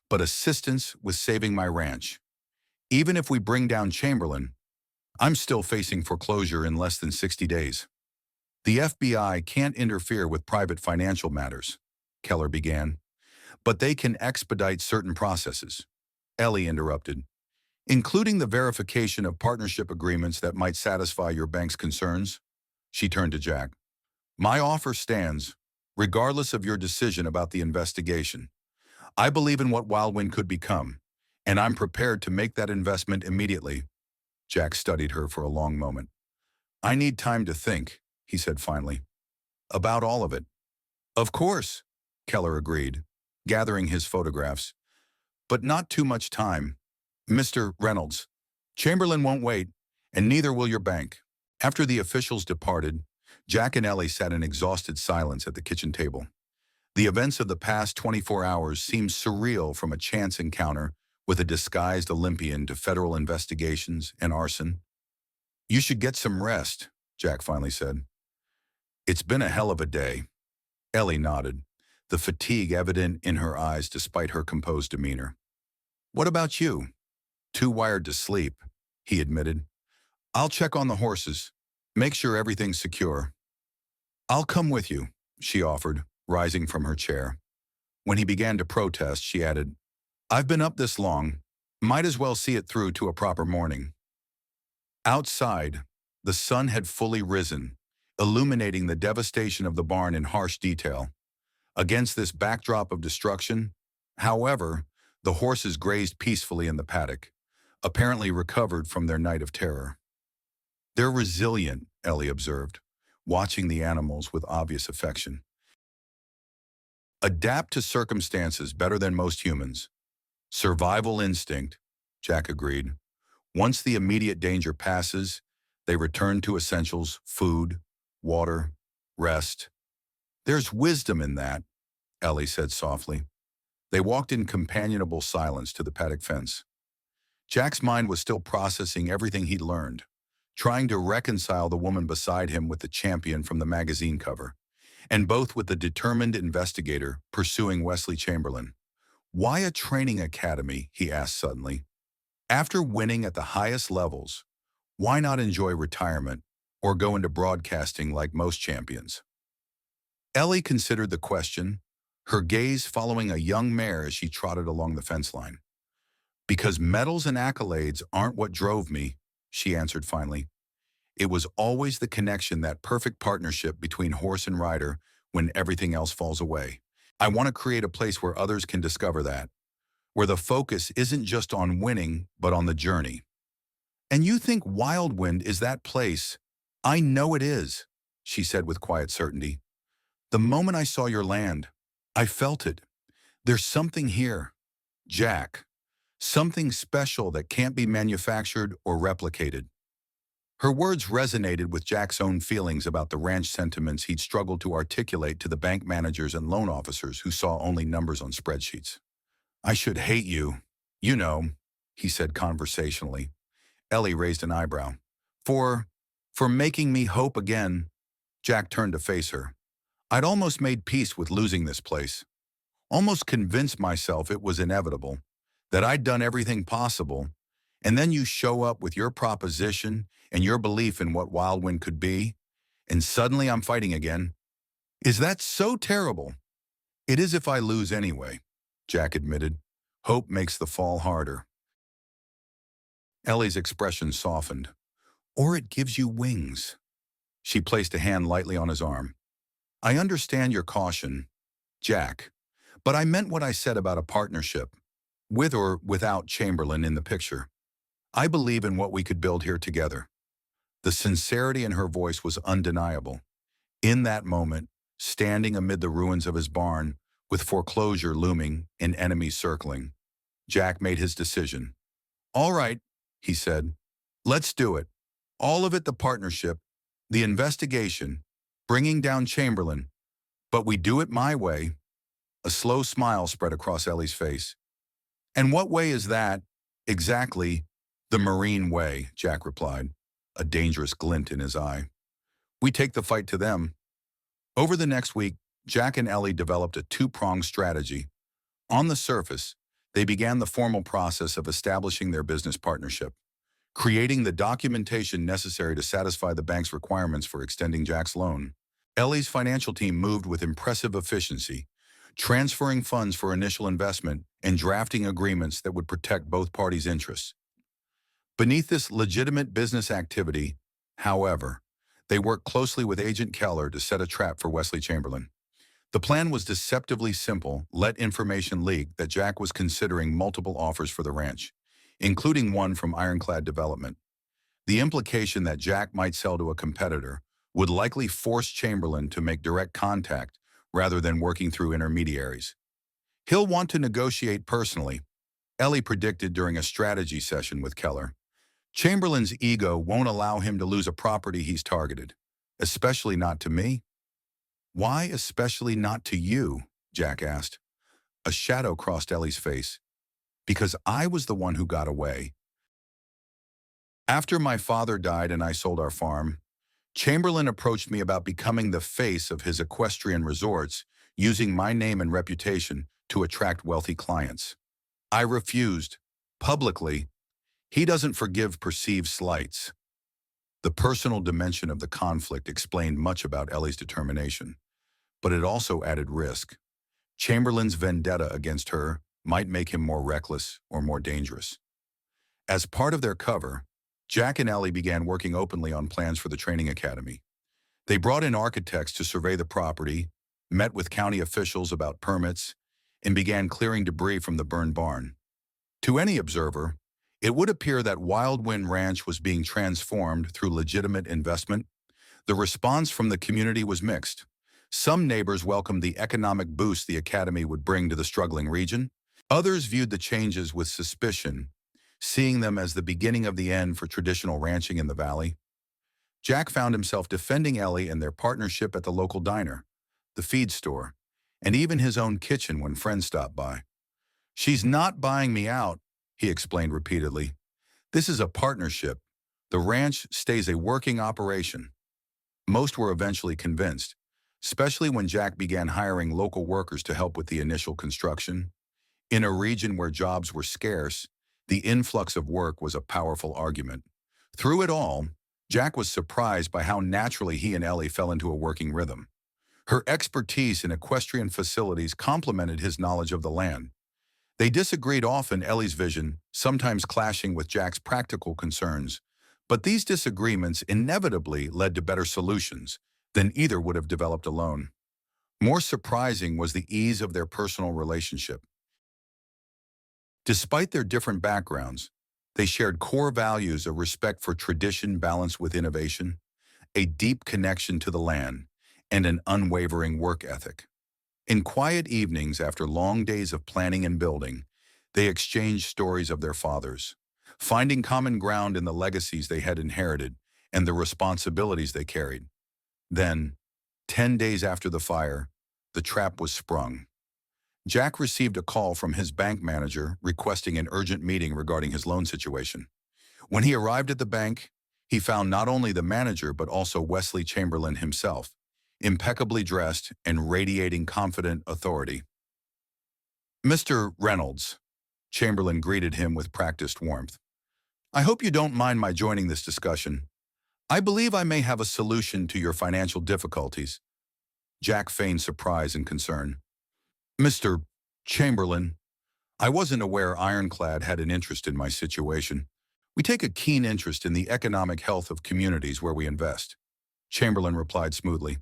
but assistance with saving my ranch. Even if we bring down Chamberlain, I'm still facing foreclosure in less than 60 days. The FBI can't interfere with private financial matters, Keller began, but they can expedite certain processes. Ellie interrupted, including the verification of partnership agreements that might satisfy your bank's concerns. She turned to Jack. My offer stands, regardless of your decision about the investigation. I believe in what Wildwind could become, and I'm prepared to make that investment immediately. Jack studied her for a long moment. I need time to think, he said finally. About all of it. Of course, Keller agreed, gathering his photographs. But not too much time. Mr. Reynolds, Chamberlain won't wait, and neither will your bank. After the officials departed, Jack and Ellie sat in exhausted silence at the kitchen table. The events of the past 24 hours seemed surreal, from a chance encounter with a disguised Olympian to federal investigations and arson. You should get some rest, Jack finally said. It's been a hell of a day. Ellie nodded, the fatigue evident in her eyes despite her composed demeanor. What about you? Too wired to sleep, he admitted. I'll check on the horses, make sure everything's secure. I'll come with you, she offered, rising from her chair. When he began to protest, she added, I've been up this long, might as well see it through to a proper morning. Outside, the sun had fully risen, illuminating the devastation of the barn in harsh detail. Against this backdrop of destruction, however, the horses grazed peacefully in the paddock, apparently recovered from their night of terror. They're resilient, Ellie observed, watching the animals with obvious affection. Adapt to circumstances better than most humans. Survival instinct, Jack agreed. Once the immediate danger passes, they return to essentials: food, water, rest. There's wisdom in that, Ellie said softly. They walked in companionable silence to the paddock fence. Jack's mind was still processing everything he'd learned, trying to reconcile the woman beside him with the champion from the magazine cover, and both with the determined investigator pursuing Wesley Chamberlain. Why a training academy, he asked suddenly. After winning at the highest levels, why not enjoy retirement or go into broadcasting like most champions? Ellie considered the question, her gaze following a young mare as she trotted along the fence line. Because medals and accolades aren't what drove me, she answered finally. It was always the connection, that perfect partnership between horse and rider when everything else falls away. I want to create a place where others can discover that, where the focus isn't just on winning, but on the journey. And you think Wildwind is that place? I know it is, she said with quiet certainty. The moment I saw your land, I felt it. There's something here, Jack, something special that can't be manufactured or replicated. Her words resonated with Jack's own feelings about the ranch, sentiments he'd struggled to articulate to the bank managers and loan officers who saw only numbers on spreadsheets. I should hate you, You know, he said conversationally. Ellie raised an eyebrow. For, for making me hope again. Jack turned to face her. I'd almost made peace with losing this place. Almost convinced myself it was inevitable, that I'd done everything possible, and then you show up with your proposition and your belief in what Wildwind could be, and suddenly I'm fighting again. Is that so terrible? It is if I lose anyway, Jack admitted. Hope makes the fall harder. Ellie's expression softened. Or it gives you wings. She placed a hand lightly on his arm. I understand your caution, Jack, but I meant what I said about a partnership, with or without Chamberlain in the picture. I believe in what we could build here together. The sincerity in her voice was undeniable. In that moment, standing amid the ruins of his barn, with foreclosure looming and enemies circling, Jack made his decision. All right, he said. Let's do it. All of it the partnership, the investigation, bringing down Chamberlain. But we do it my way. A slow smile spread across Ellie's face. And what way is that? Exactly, the Marine way, Jack replied, a dangerous glint in his eye. We take the fight to them. Over the next week, Jack and Ellie developed a two-pronged strategy. On the surface, they began the formal process of establishing their business partnership, creating the documentation necessary to satisfy the bank's requirements for extending Jack's loan. Ellie's financial team moved with impressive efficiency, transferring funds for initial investment and drafting agreements that would protect both parties' interests. Beneath this legitimate business activity, however, they worked closely with Agent Keller to set a trap for Wesley Chamberlain. The plan was deceptively simple: let information leak that Jack was considering multiple offers for the ranch, including one from Ironclad Development. The implication that Jack might sell to a competitor would likely force Chamberlain to make direct contact rather than working through intermediaries. He'll want to negotiate personally, Ellie predicted during a strategy session with Keller. Chamberlain's ego won't allow him to lose a property he's targeted, especially not to me. Why especially not to you? Jack asked. A shadow crossed Ellie's face. Because I was the one who got away. After my father died and I sold our farm, Chamberlain approached me about becoming the face of his equestrian resorts, using my name and reputation to attract wealthy clients. I refused, publicly. He doesn't forgive perceived slights. The personal dimension of the conflict explained much about Ellie's determination, but it also added risk. Chamberlain's vendetta against her might make him more reckless or more dangerous. As part of their cover, Jack and Ellie began working openly on plans for the training academy. They brought in architects to survey the property, met with county officials about permits, and began clearing debris from the burned barn. To any observer, it would appear that Wildwind Ranch was being transformed through legitimate investment. The response from the community was mixed. Some neighbors welcomed the economic boost the academy would bring to the struggling region. Others viewed the changes with suspicion, seeing them as the beginning of the end for traditional ranching in the valley. Jack found himself defending Ellie and their partnership at the local diner, the feed store, and even his own kitchen when friends stopped by. She's not buying me out, he explained repeatedly. This is a partnership. The ranch stays a working operation. Most were eventually convinced, especially when Jack began hiring local workers to help with the initial construction. In a region where jobs were scarce, the influx of work was a powerful argument. Through it all, Jack was surprised by how naturally he and Ellie fell into a working rhythm. Her expertise in equestrian facilities complemented his knowledge of the land. They disagreed often, Ellie's vision, sometimes clashing with Jack's practical concerns, but these disagreements inevitably led to better solutions than either would have developed alone. More surprising was the ease of their personal relationship. Despite their different backgrounds, they shared core values of respect for tradition balanced with innovation, a deep connection to the land, and an unwavering work ethic. In quiet evenings after long days of planning and building, they exchanged stories of their fathers, finding common ground in the legacies they had inherited and the responsibilities they carried. Then, 10 days after the fire, the trap was sprung. Jack received a call from his bank manager requesting an urgent meeting regarding his loan situation. When he arrived at the bank, he found not only the manager but also Wesley Chamberlain himself, impeccably dressed and radiating confident authority. "Mr. Reynolds," Chamberlain greeted him with practiced warmth. "I hope you don't mind my joining this discussion. I believe I may have a solution to your financial difficulties." Jack feigned surprise and concern. "Mr. Chamberlain, I wasn't aware Ironclad had an interest in my situation. We take a keen interest in the economic health of communities where we invest," Chamberlain replied smoothly.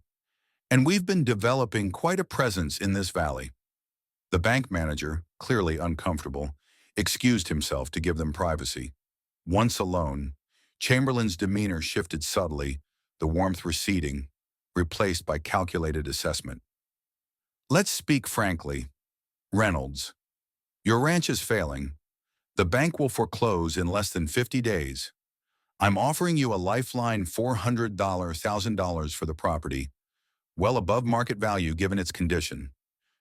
"And we've been developing quite a presence in this valley." The bank manager, clearly uncomfortable, excused himself to give them privacy. Once alone, Chamberlain's demeanor shifted subtly, the warmth receding, replaced by calculated assessment. "Let's speak frankly. Reynolds, your ranch is failing. The bank will foreclose in less than 50 days. I'm offering you a lifeline $400,000 for the property, well above market value given its condition.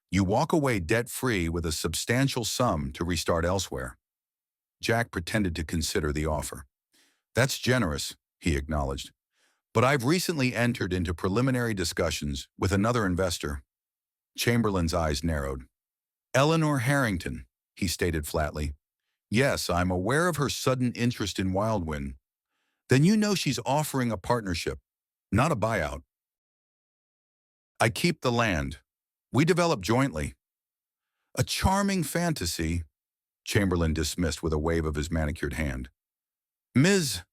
You walk away debt-free with a substantial sum to restart elsewhere." Jack pretended to consider the offer. "That's generous," he acknowledged. "But I've recently entered into preliminary discussions with another investor." Chamberlain's eyes narrowed. "Eleanor Harrington," he stated flatly. "Yes, I'm aware of her sudden interest in Wildwind. Then you know she's offering a partnership, not a buyout. I keep the land. We develop jointly." "A charming fantasy," Chamberlain dismissed with a wave of his manicured hand. "Ms.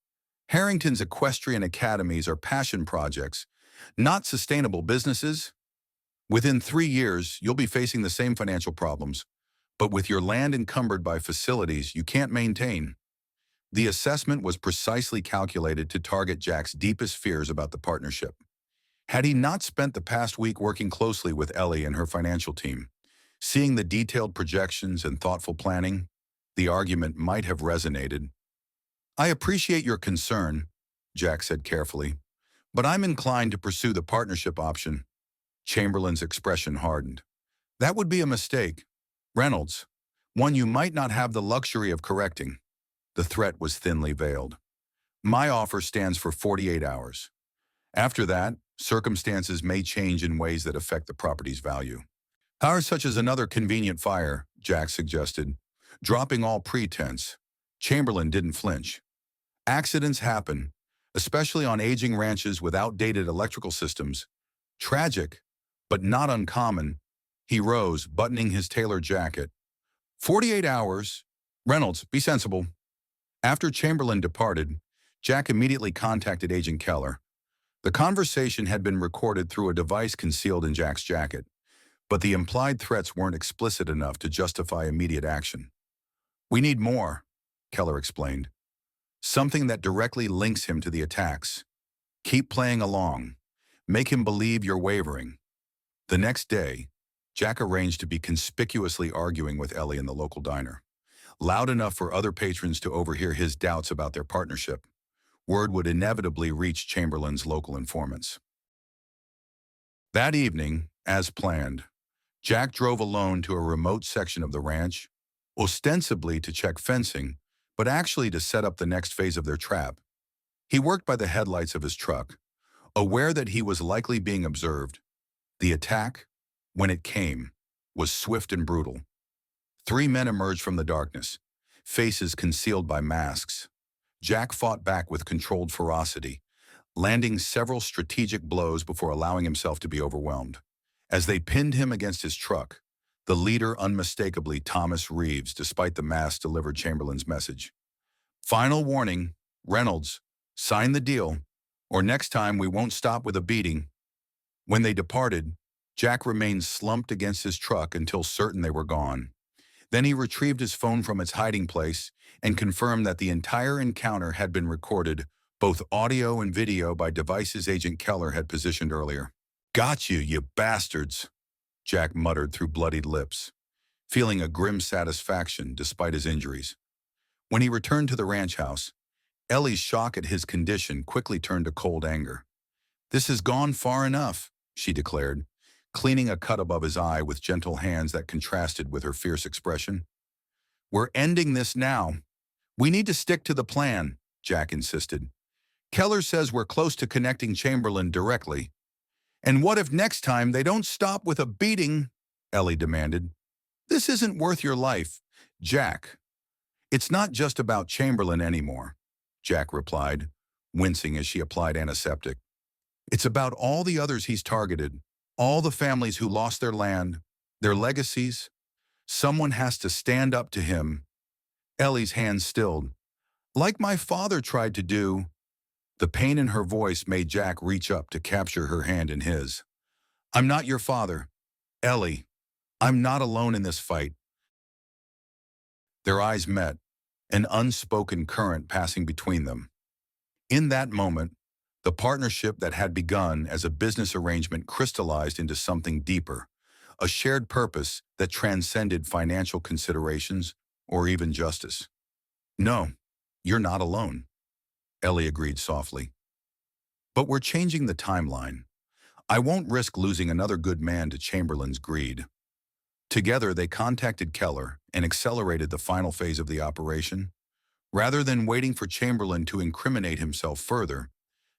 Harrington's equestrian academies are passion projects, not sustainable businesses. Within 3 years, you'll be facing the same financial problems, but with your land encumbered by facilities you can't maintain." The assessment was precisely calculated to target Jack's deepest fears about the partnership. Had he not spent the past week working closely with Ellie and her financial team, seeing the detailed projections and thoughtful planning, the argument might have resonated. "I appreciate your concern," Jack said carefully, "but I'm inclined to pursue the partnership option." Chamberlain's expression hardened. "That would be a mistake, Reynolds, one you might not have the luxury of correcting." The threat was thinly veiled. "My offer stands for 48 hours. After that, circumstances may change in ways that affect the property's value." "Hours such as another convenient fire," Jack suggested, dropping all pretense. Chamberlain didn't flinch. "Accidents happen, especially on aging ranches with outdated electrical systems. Tragic, but not uncommon." He rose, buttoning his tailored jacket. 48 hours. Reynolds, be sensible." After Chamberlain departed, Jack immediately contacted Agent Keller. The conversation had been recorded through a device concealed in Jack's jacket, but the implied threats weren't explicit enough to justify immediate action. "We need more," Keller explained. "Something that directly links him to the attacks. Keep playing along. Make him believe you're wavering." The next day, Jack arranged to be conspicuously arguing with Ellie in the local diner, loud enough for other patrons to overhear his doubts about their partnership. Word would inevitably reach Chamberlain's local informants. That evening, as planned, Jack drove alone to a remote section of the ranch, ostensibly to check fencing, but actually to set up the next phase of their trap. He worked by the headlights of his truck, aware that he was likely being observed. The attack, when it came, was swift and brutal. 3 men emerged from the darkness, faces concealed by masks. Jack fought back with controlled ferocity, landing several strategic blows before allowing himself to be overwhelmed. As they pinned him against his truck, the leader unmistakably Thomas Reeves, despite the mask, delivered Chamberlain's message. "Final warning, Reynolds, sign the deal, or next time we won't stop with a beating." When they departed, Jack remained slumped against his truck until certain they were gone. Then he retrieved his phone from its hiding place and confirmed that the entire encounter had been recorded, both audio and video, by devices Agent Keller had positioned earlier. "Got you, you bastards," Jack muttered through bloodied lips, feeling a grim satisfaction despite his injuries. When he returned to the ranch house, Ellie's shock at his condition quickly turned to cold anger. "This has gone far enough," she declared. cleaning a cut above his eye with gentle hands that contrasted with her fierce expression. "We're ending this now. We need to stick to the plan," Jack insisted. "Keller says we're close to connecting Chamberlain directly. And what if next time they don't stop with a beating?" Ellie demanded. "This isn't worth your life, Jack. It's not just about Chamberlain anymore," Jack replied, wincing as she applied antiseptic. "It's about all the others he's targeted, all the families who lost their land, their legacies. Someone has to stand up to him." Ellie's hands stilled. "Like my father tried to do." The pain in her voice made Jack reach up to capture her hand in his. "I'm not your father, Ellie. I'm not alone in this fight." Their eyes met, an unspoken current passing between them. In that moment, the partnership that had begun as a business arrangement crystallized into something deeper, a shared purpose that transcended financial considerations or even justice. "No, you're not alone," Ellie agreed softly. "But we're changing the timeline. I won't risk losing another good man to Chamberlain's greed." Together, they contacted Keller and accelerated the final phase of the operation. Rather than waiting for Chamberlain to incriminate himself further,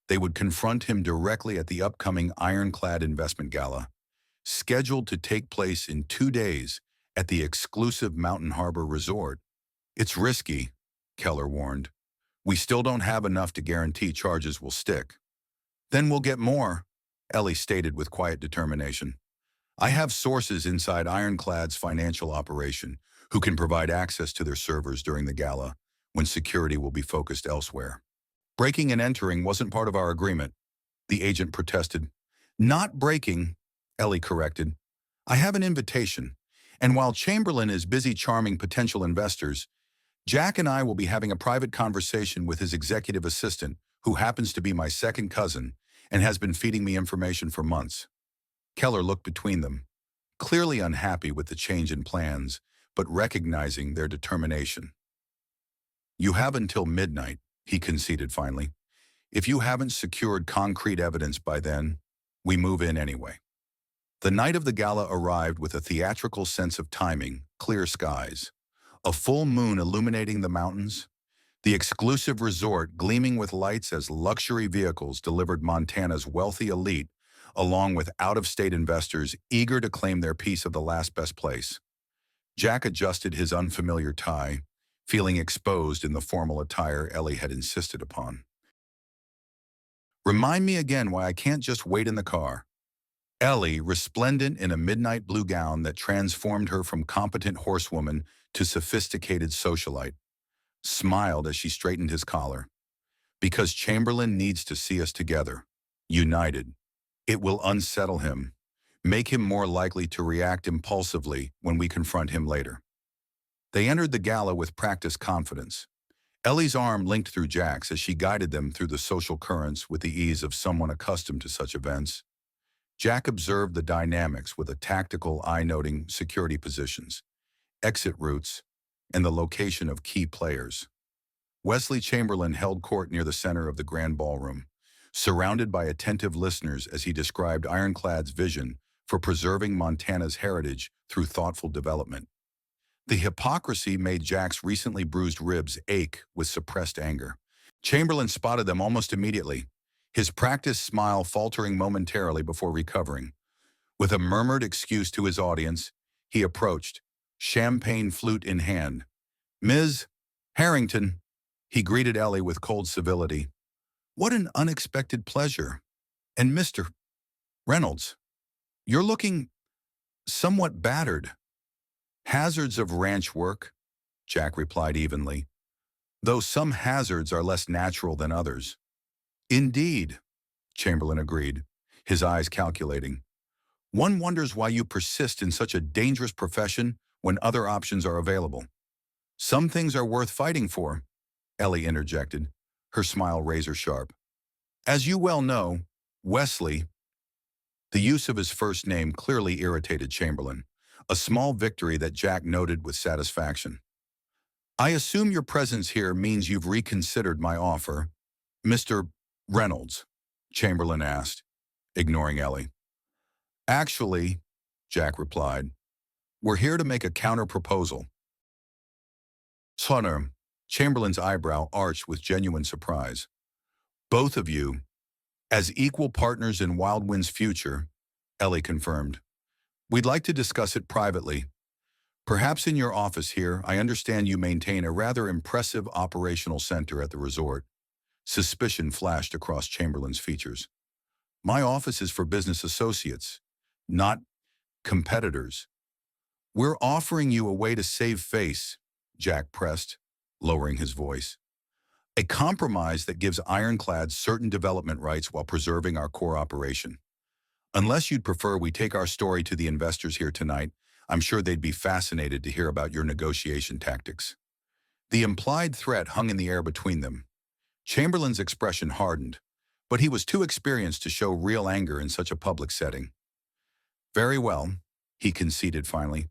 they would confront him directly at the upcoming Ironclad Investment Gala, scheduled to take place in 2 days at the exclusive Mountain Harbor Resort. "It's risky," Keller warned. "We still don't have enough to guarantee charges will stick." "Then we'll get more," Ellie stated with quiet determination. "I have sources inside Ironclad's financial operation who can provide access to their servers during the gala, when security will be focused elsewhere." "Breaking and entering wasn't part of our agreement," the agent protested. "Not breaking," Ellie corrected. "I have an invitation, and while Chamberlain is busy charming potential investors, Jack and I will be having a private conversation with his executive assistant, who happens to be my second cousin and has been feeding me information for months." Keller looked between them, clearly unhappy with the change in plans, but recognizing their determination. "You have until midnight," he conceded finally. "If you haven't secured concrete evidence by then, we move in anyway." The night of the gala arrived with a theatrical sense of timing, clear skies, a full moon illuminating the mountains, the exclusive resort gleaming with lights as luxury vehicles delivered Montana's wealthy elite, along with out-of-state investors eager to claim their piece of the last best place. Jack adjusted his unfamiliar tie, feeling exposed in the formal attire Ellie had insisted upon. "Remind me again why I can't just wait in the car." Ellie, resplendent in a midnight blue gown that transformed her from competent horsewoman to sophisticated socialite, smiled as she straightened his collar. "Because Chamberlain needs to see us together, united. It will unsettle him, make him more likely to react impulsively when we confront him later." They entered the gala with practiced confidence. Ellie's arm linked through Jack's as she guided them through the social currents with the ease of someone accustomed to such events. Jack observed the dynamics with a tactical eye noting security positions, exit routes, and the location of key players. Wesley Chamberlain held court near the center of the grand ballroom, surrounded by attentive listeners as he described Ironclad's vision for preserving Montana's heritage through thoughtful development. The hypocrisy made Jack's recently bruised ribs ache with suppressed anger. Chamberlain spotted them almost immediately, his practiced smile faltering momentarily before recovering. With a murmured excuse to his audience, he approached, champagne flute in hand. "Ms. Harrington," he greeted Ellie with cold civility. "What an unexpected pleasure. And Mr. Reynolds, you're looking somewhat battered." "Hazards of ranch work," Jack replied evenly, "though some hazards are less natural than others." "Indeed," Chamberlain agreed, his eyes calculating. "One wonders why you persist in such a dangerous profession when other options are available." "Some things are worth fighting for," Ellie interjected, her smile razor-sharp. "As you well know, Wesley—" The use of his first name clearly irritated Chamberlain, a small victory that Jack noted with satisfaction. "I assume your presence here means you've reconsidered my offer, Mr. Reynolds," Chamberlain asked, ignoring Ellie. Actually, Jack replied, we're here to make a counter-proposal. Sonner, Chamberlain's eyebrow arched with genuine surprise. Both of you, as equal partners in Wildwind's future, Ellie confirmed. We'd like to discuss it privately. Perhaps in your office here, I understand you maintain a rather impressive operational center at the resort. Suspicion flashed across Chamberlain's features. My office is for business associates, not competitors. We're offering you a way to save face, Jack pressed, lowering his voice. A compromise that gives Ironclad certain development rights while preserving our core operation. Unless you'd prefer we take our story to the investors here tonight, I'm sure they'd be fascinated to hear about your negotiation tactics. The implied threat hung in the air between them. Chamberlain's expression hardened, but he was too experienced to show real anger in such a public setting. Very well, he conceded finally.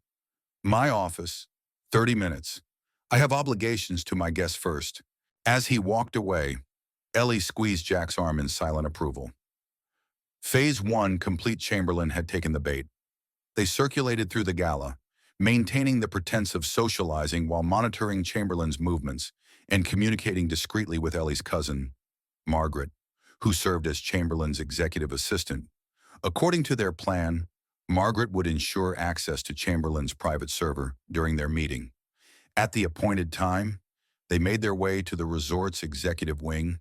My office, 30 minutes. I have obligations to my guests first. As he walked away, Ellie squeezed Jack's arm in silent approval. Phase 1 complete. Chamberlain had taken the bait. They circulated through the gala, maintaining the pretense of socializing while monitoring Chamberlain's movements and communicating discreetly with Ellie's cousin, Margaret, who served as Chamberlain's executive assistant. According to their plan, Margaret would ensure access to Chamberlain's private server during their meeting. At the appointed time, they made their way to the resort's executive wing.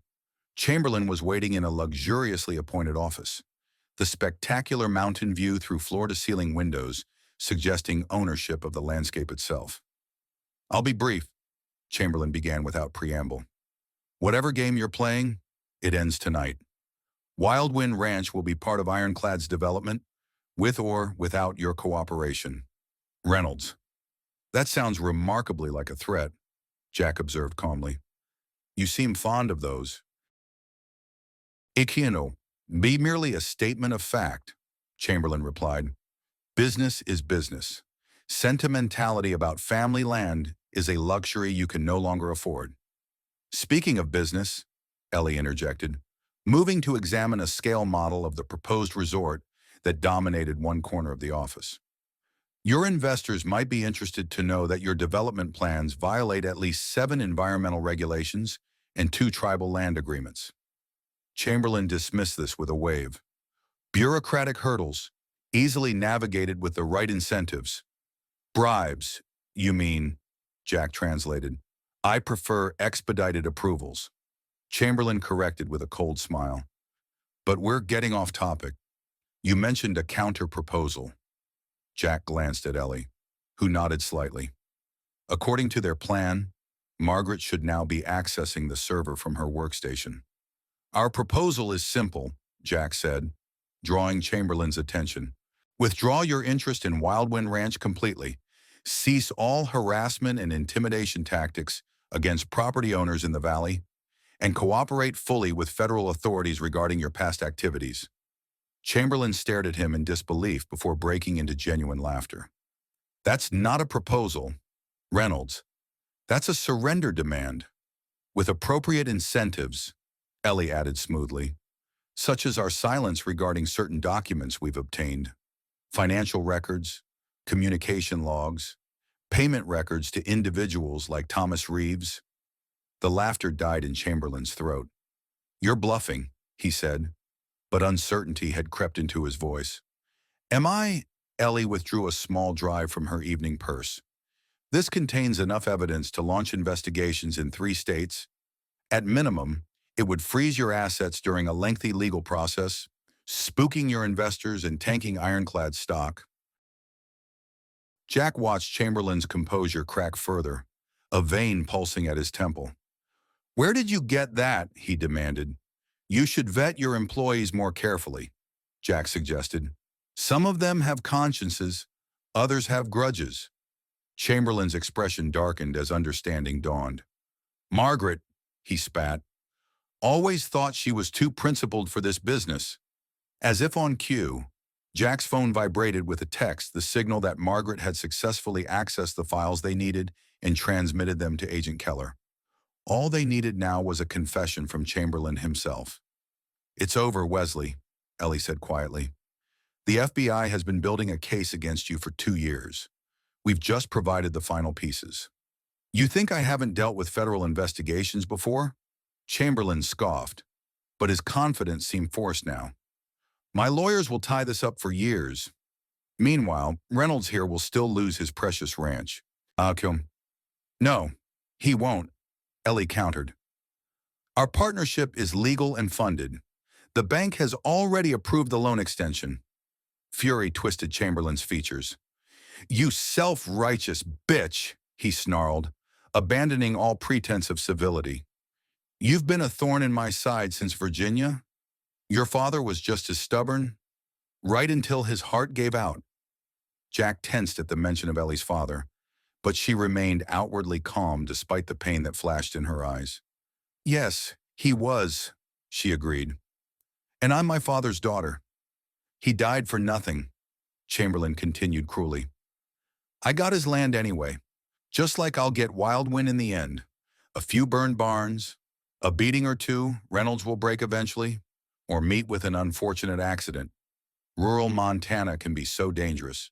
Chamberlain was waiting in a luxuriously appointed office, the spectacular mountain view through floor-to-ceiling windows suggesting ownership of the landscape itself. I'll be brief, Chamberlain began without preamble. Whatever game you're playing, it ends tonight. Wildwind Ranch will be part of Ironclad's development, with or without your cooperation. Reynolds. That sounds remarkably like a threat, Jack observed calmly. You seem fond of those. It can be merely a statement of fact, Chamberlain replied. Business is business. Sentimentality about family land is a luxury you can no longer afford. Speaking of business, Ellie interjected, moving to examine a scale model of the proposed resort that dominated one corner of the office. Your investors might be interested to know that your development plans violate at least 7 environmental regulations and 2 tribal land agreements. Chamberlain dismissed this with a wave. Bureaucratic hurdles, easily navigated with the right incentives. Bribes, you mean, Jack translated. I prefer expedited approvals. Chamberlain corrected with a cold smile. But we're getting off topic. You mentioned a counter-proposal. Jack glanced at Ellie, who nodded slightly. According to their plan, Margaret should now be accessing the server from her workstation. Our proposal is simple, Jack said, drawing Chamberlain's attention. Withdraw your interest in Wildwind Ranch completely. Cease all harassment and intimidation tactics against property owners in the valley, and cooperate fully with federal authorities regarding your past activities. Chamberlain stared at him in disbelief before breaking into genuine laughter. That's not a proposal, Reynolds. That's a surrender demand. With appropriate incentives, Ellie added smoothly, such as our silence regarding certain documents we've obtained, financial records, communication logs, payment records to individuals like Thomas Reeves. The laughter died in Chamberlain's throat. You're bluffing, he said, but uncertainty had crept into his voice. Am I? Ellie withdrew a small drive from her evening purse. This contains enough evidence to launch investigations in 3 states. At minimum, it would freeze your assets during a lengthy legal process, spooking your investors and tanking Ironclad stock. Jack watched Chamberlain's composure crack further, a vein pulsing at his temple. Where did you get that? He demanded. You should vet your employees more carefully, Jack suggested. Some of them have consciences, others have grudges. Chamberlain's expression darkened as understanding dawned. Margaret, he spat, always thought she was too principled for this business. As if on cue, Jack's phone vibrated with a text, the signal that Margaret had successfully accessed the files they needed and transmitted them to Agent Keller. All they needed now was a confession from Chamberlain himself. It's over, Wesley, Ellie said quietly. The FBI has been building a case against you for 2 years. We've just provided the final pieces. You think I haven't dealt with federal investigations before? Chamberlain scoffed, but his confidence seemed forced now. My lawyers will tie this up for years. Meanwhile, Reynolds here will still lose his precious ranch. Akim. No, he won't, Ellie countered. Our partnership is legal and funded. The bank has already approved the loan extension. Fury twisted Chamberlain's features. You self-righteous bitch, he snarled, abandoning all pretense of civility. You've been a thorn in my side since Virginia? Your father was just as stubborn, right until his heart gave out. Jack tensed at the mention of Ellie's father, but she remained outwardly calm despite the pain that flashed in her eyes. Yes, he was, she agreed. And I'm my father's daughter. He died for nothing, Chamberlain continued cruelly. I got his land anyway, just like I'll get Wildwind in the end. A few burned barns, a beating or two Reynolds will break eventually, or meet with an unfortunate accident. Rural Montana can be so dangerous.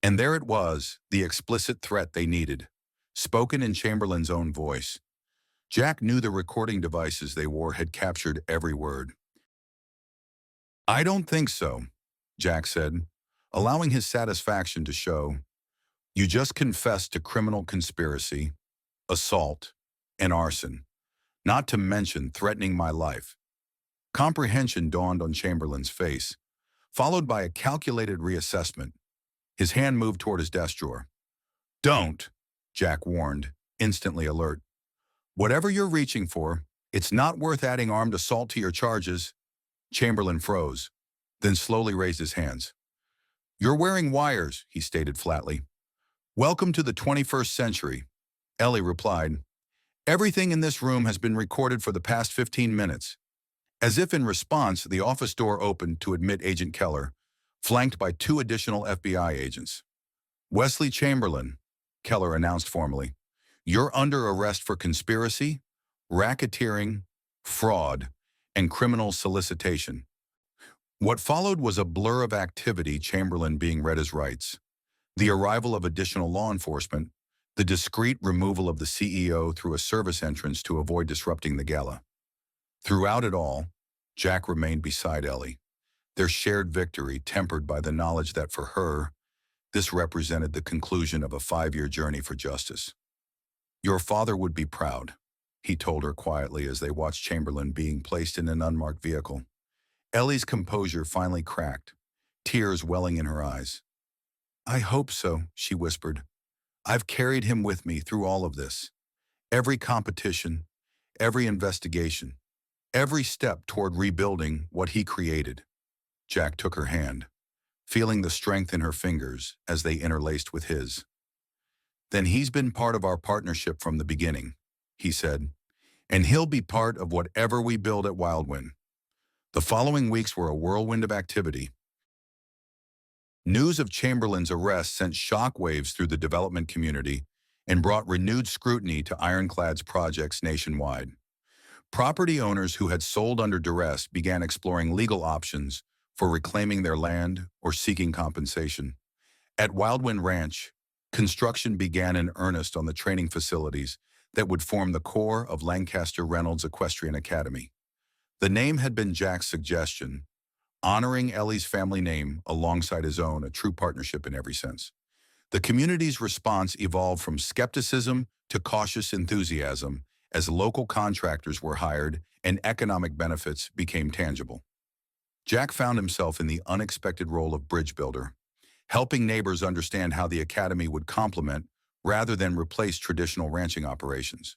And there it was, the explicit threat they needed, spoken in Chamberlain's own voice. Jack knew the recording devices they wore had captured every word. I don't think so, Jack said, allowing his satisfaction to show. You just confessed to criminal conspiracy, assault, and arson, not to mention threatening my life. Comprehension dawned on Chamberlain's face, followed by a calculated reassessment. His hand moved toward his desk drawer. Don't, Jack warned, instantly alert. Whatever you're reaching for, it's not worth adding armed assault to your charges. Chamberlain froze, then slowly raised his hands. You're wearing wires, he stated flatly. Welcome to the 21st century, Ellie replied. Everything in this room has been recorded for the past 15 minutes. As if in response, the office door opened to admit Agent Keller, flanked by 2 additional FBI agents. Wesley Chamberlain, Keller announced formally. You're under arrest for conspiracy, racketeering, fraud, and criminal solicitation. What followed was a blur of activity, Chamberlain being read his rights. The arrival of additional law enforcement, the discreet removal of the CEO through a service entrance to avoid disrupting the gala. Throughout it all, Jack remained beside Ellie, their shared victory tempered by the knowledge that for her, this represented the conclusion of a 5-year journey for justice. Your father would be proud, he told her quietly as they watched Chamberlain being placed in an unmarked vehicle. Ellie's composure finally cracked, tears welling in her eyes. I hope so, she whispered. I've carried him with me through all of this. Every competition, every investigation, every step toward rebuilding what he created. Jack took her hand, feeling the strength in her fingers as they interlaced with his. Then he's been part of our partnership from the beginning, he said, and he'll be part of whatever we build at Wildwind. The following weeks were a whirlwind of activity. News of Chamberlain's arrest sent shockwaves through the development community and brought renewed scrutiny to Ironclad's projects nationwide. Property owners who had sold under duress began exploring legal options for reclaiming their land or seeking compensation. At Wildwind Ranch, construction began in earnest on the training facilities that would form the core of Lancaster Reynolds Equestrian Academy. The name had been Jack's suggestion, honoring Ellie's family name alongside his own, a true partnership in every sense. The community's response evolved from skepticism to cautious enthusiasm as local contractors were hired and economic benefits became tangible. Jack found himself in the unexpected role of bridge builder, helping neighbors understand how the academy would complement rather than replace traditional ranching operations.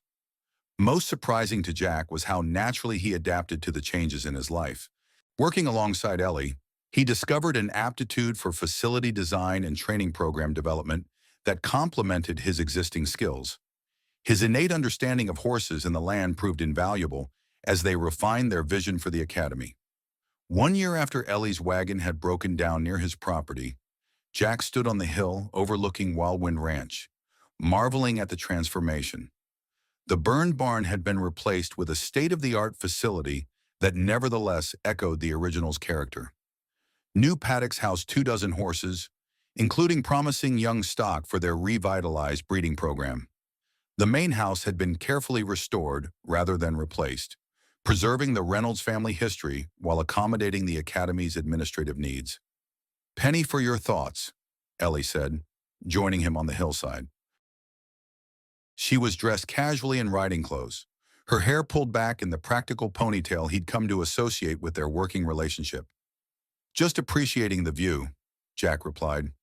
Most surprising to Jack was how naturally he adapted to the changes in his life. Working alongside Ellie, he discovered an aptitude for facility design and training program development that complemented his existing skills. His innate understanding of horses and the land proved invaluable as they refined their vision for the academy. 1 year after Ellie's wagon had broken down near his property, Jack stood on the hill overlooking Wildwind Ranch, marveling at the transformation. The burned barn had been replaced with a state-of-the-art facility that nevertheless echoed the original's character. New paddocks housed 24 horses, including promising young stock for their revitalized breeding program. The main house had been carefully restored rather than replaced, preserving the Reynolds family history while accommodating the Academy's administrative needs. "Penny for your thoughts," Ellie said, joining him on the hillside. She was dressed casually in riding clothes, her hair pulled back in the practical ponytail he'd come to associate with their working relationship. "Just appreciating the view," Jack replied,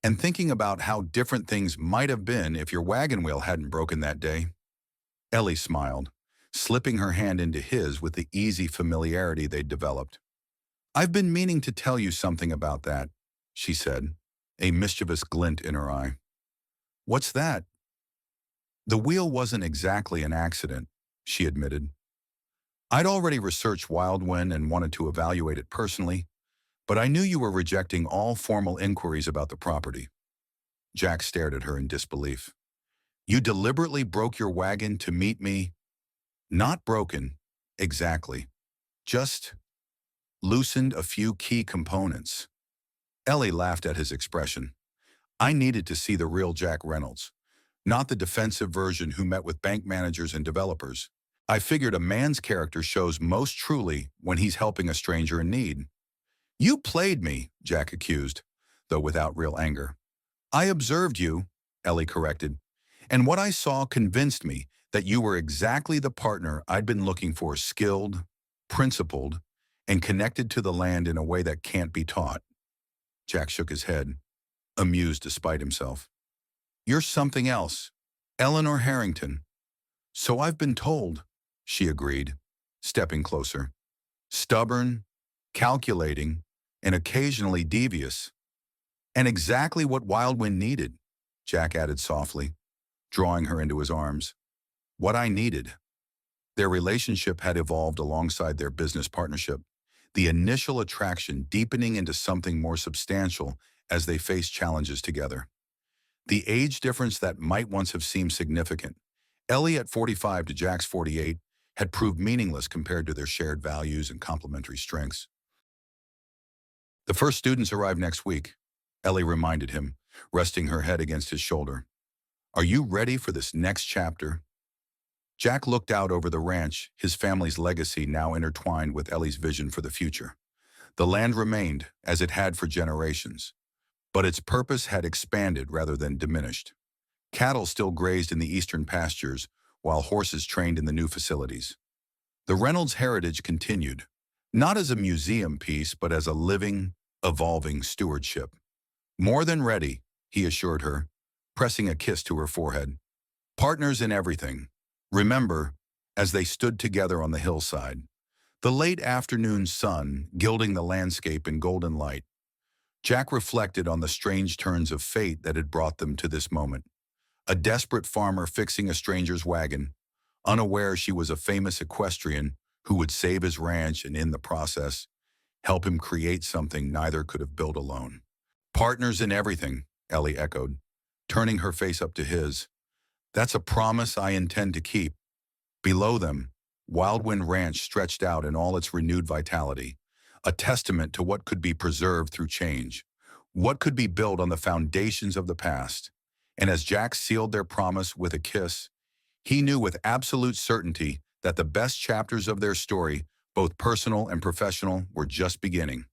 "and thinking about how different things might have been if your wagon wheel hadn't broken that day." Ellie smiled, slipping her hand into his with the easy familiarity they'd developed. "I've been meaning to tell you something about that," she said, a mischievous glint in her eye. "What's that?" "The wheel wasn't exactly an accident," she admitted. "I'd already researched Wildwind and wanted to evaluate it personally, but I knew you were rejecting all formal inquiries about the property." Jack stared at her in disbelief. "You deliberately broke your wagon to meet me?" "Not broken, exactly. Just loosened a few key components." Ellie laughed at his expression. "I needed to see the real Jack Reynolds, not the defensive version who met with bank managers and developers. I figured a man's character shows most truly when he's helping a stranger in need." "You played me," Jack accused, though without real anger. "I observed you," Ellie corrected, "and what I saw convinced me that you were exactly the partner I'd been looking for, skilled, principled, and connected to the land in a way that can't be taught." Jack shook his head, amused despite himself. "You're something else, Eleanor Harrington." "So I've been told," she agreed, stepping closer. "Stubborn, calculating, and occasionally devious. And exactly what Wildwind needed," Jack added softly, drawing her into his arms. "What I needed." Their relationship had evolved alongside their business partnership, the initial attraction deepening into something more substantial as they faced challenges together. The age difference that might once have seemed significant, Ellie at 45 to Jack's 48, had proved meaningless compared to their shared values and complementary strengths. "The first students arrive next week," Ellie reminded him, resting her head against his shoulder. "Are you ready for this next chapter?" Jack looked out over the ranch, his family's legacy now intertwined with Ellie's vision for the future. The land remained, as it had for generations, but its purpose had expanded rather than diminished. Cattle still grazed in the eastern pastures, while horses trained in the new facilities. The Reynolds heritage continued, not as a museum piece, but as a living, evolving stewardship. "More than ready," he assured her, pressing a kiss to her forehead. "Partners in everything." Remember, as they stood together on the hillside, the late afternoon sun gilding the landscape in golden light, Jack reflected on the strange turns of fate that had brought them to this moment. A desperate farmer fixing a stranger's wagon, unaware she was a famous equestrian who would save his ranch and, in the process, help him create something neither could have built alone. "Partners in everything," Ellie echoed, turning her face up to his. "That's a promise I intend to keep." Below them, Wildwind Ranch stretched out in all its renewed vitality, a testament to what could be preserved through change, what could be built on the foundations of the past. And as Jack sealed their promise with a kiss, he knew with absolute certainty that the best chapters of their story, both personal and professional, were just beginning.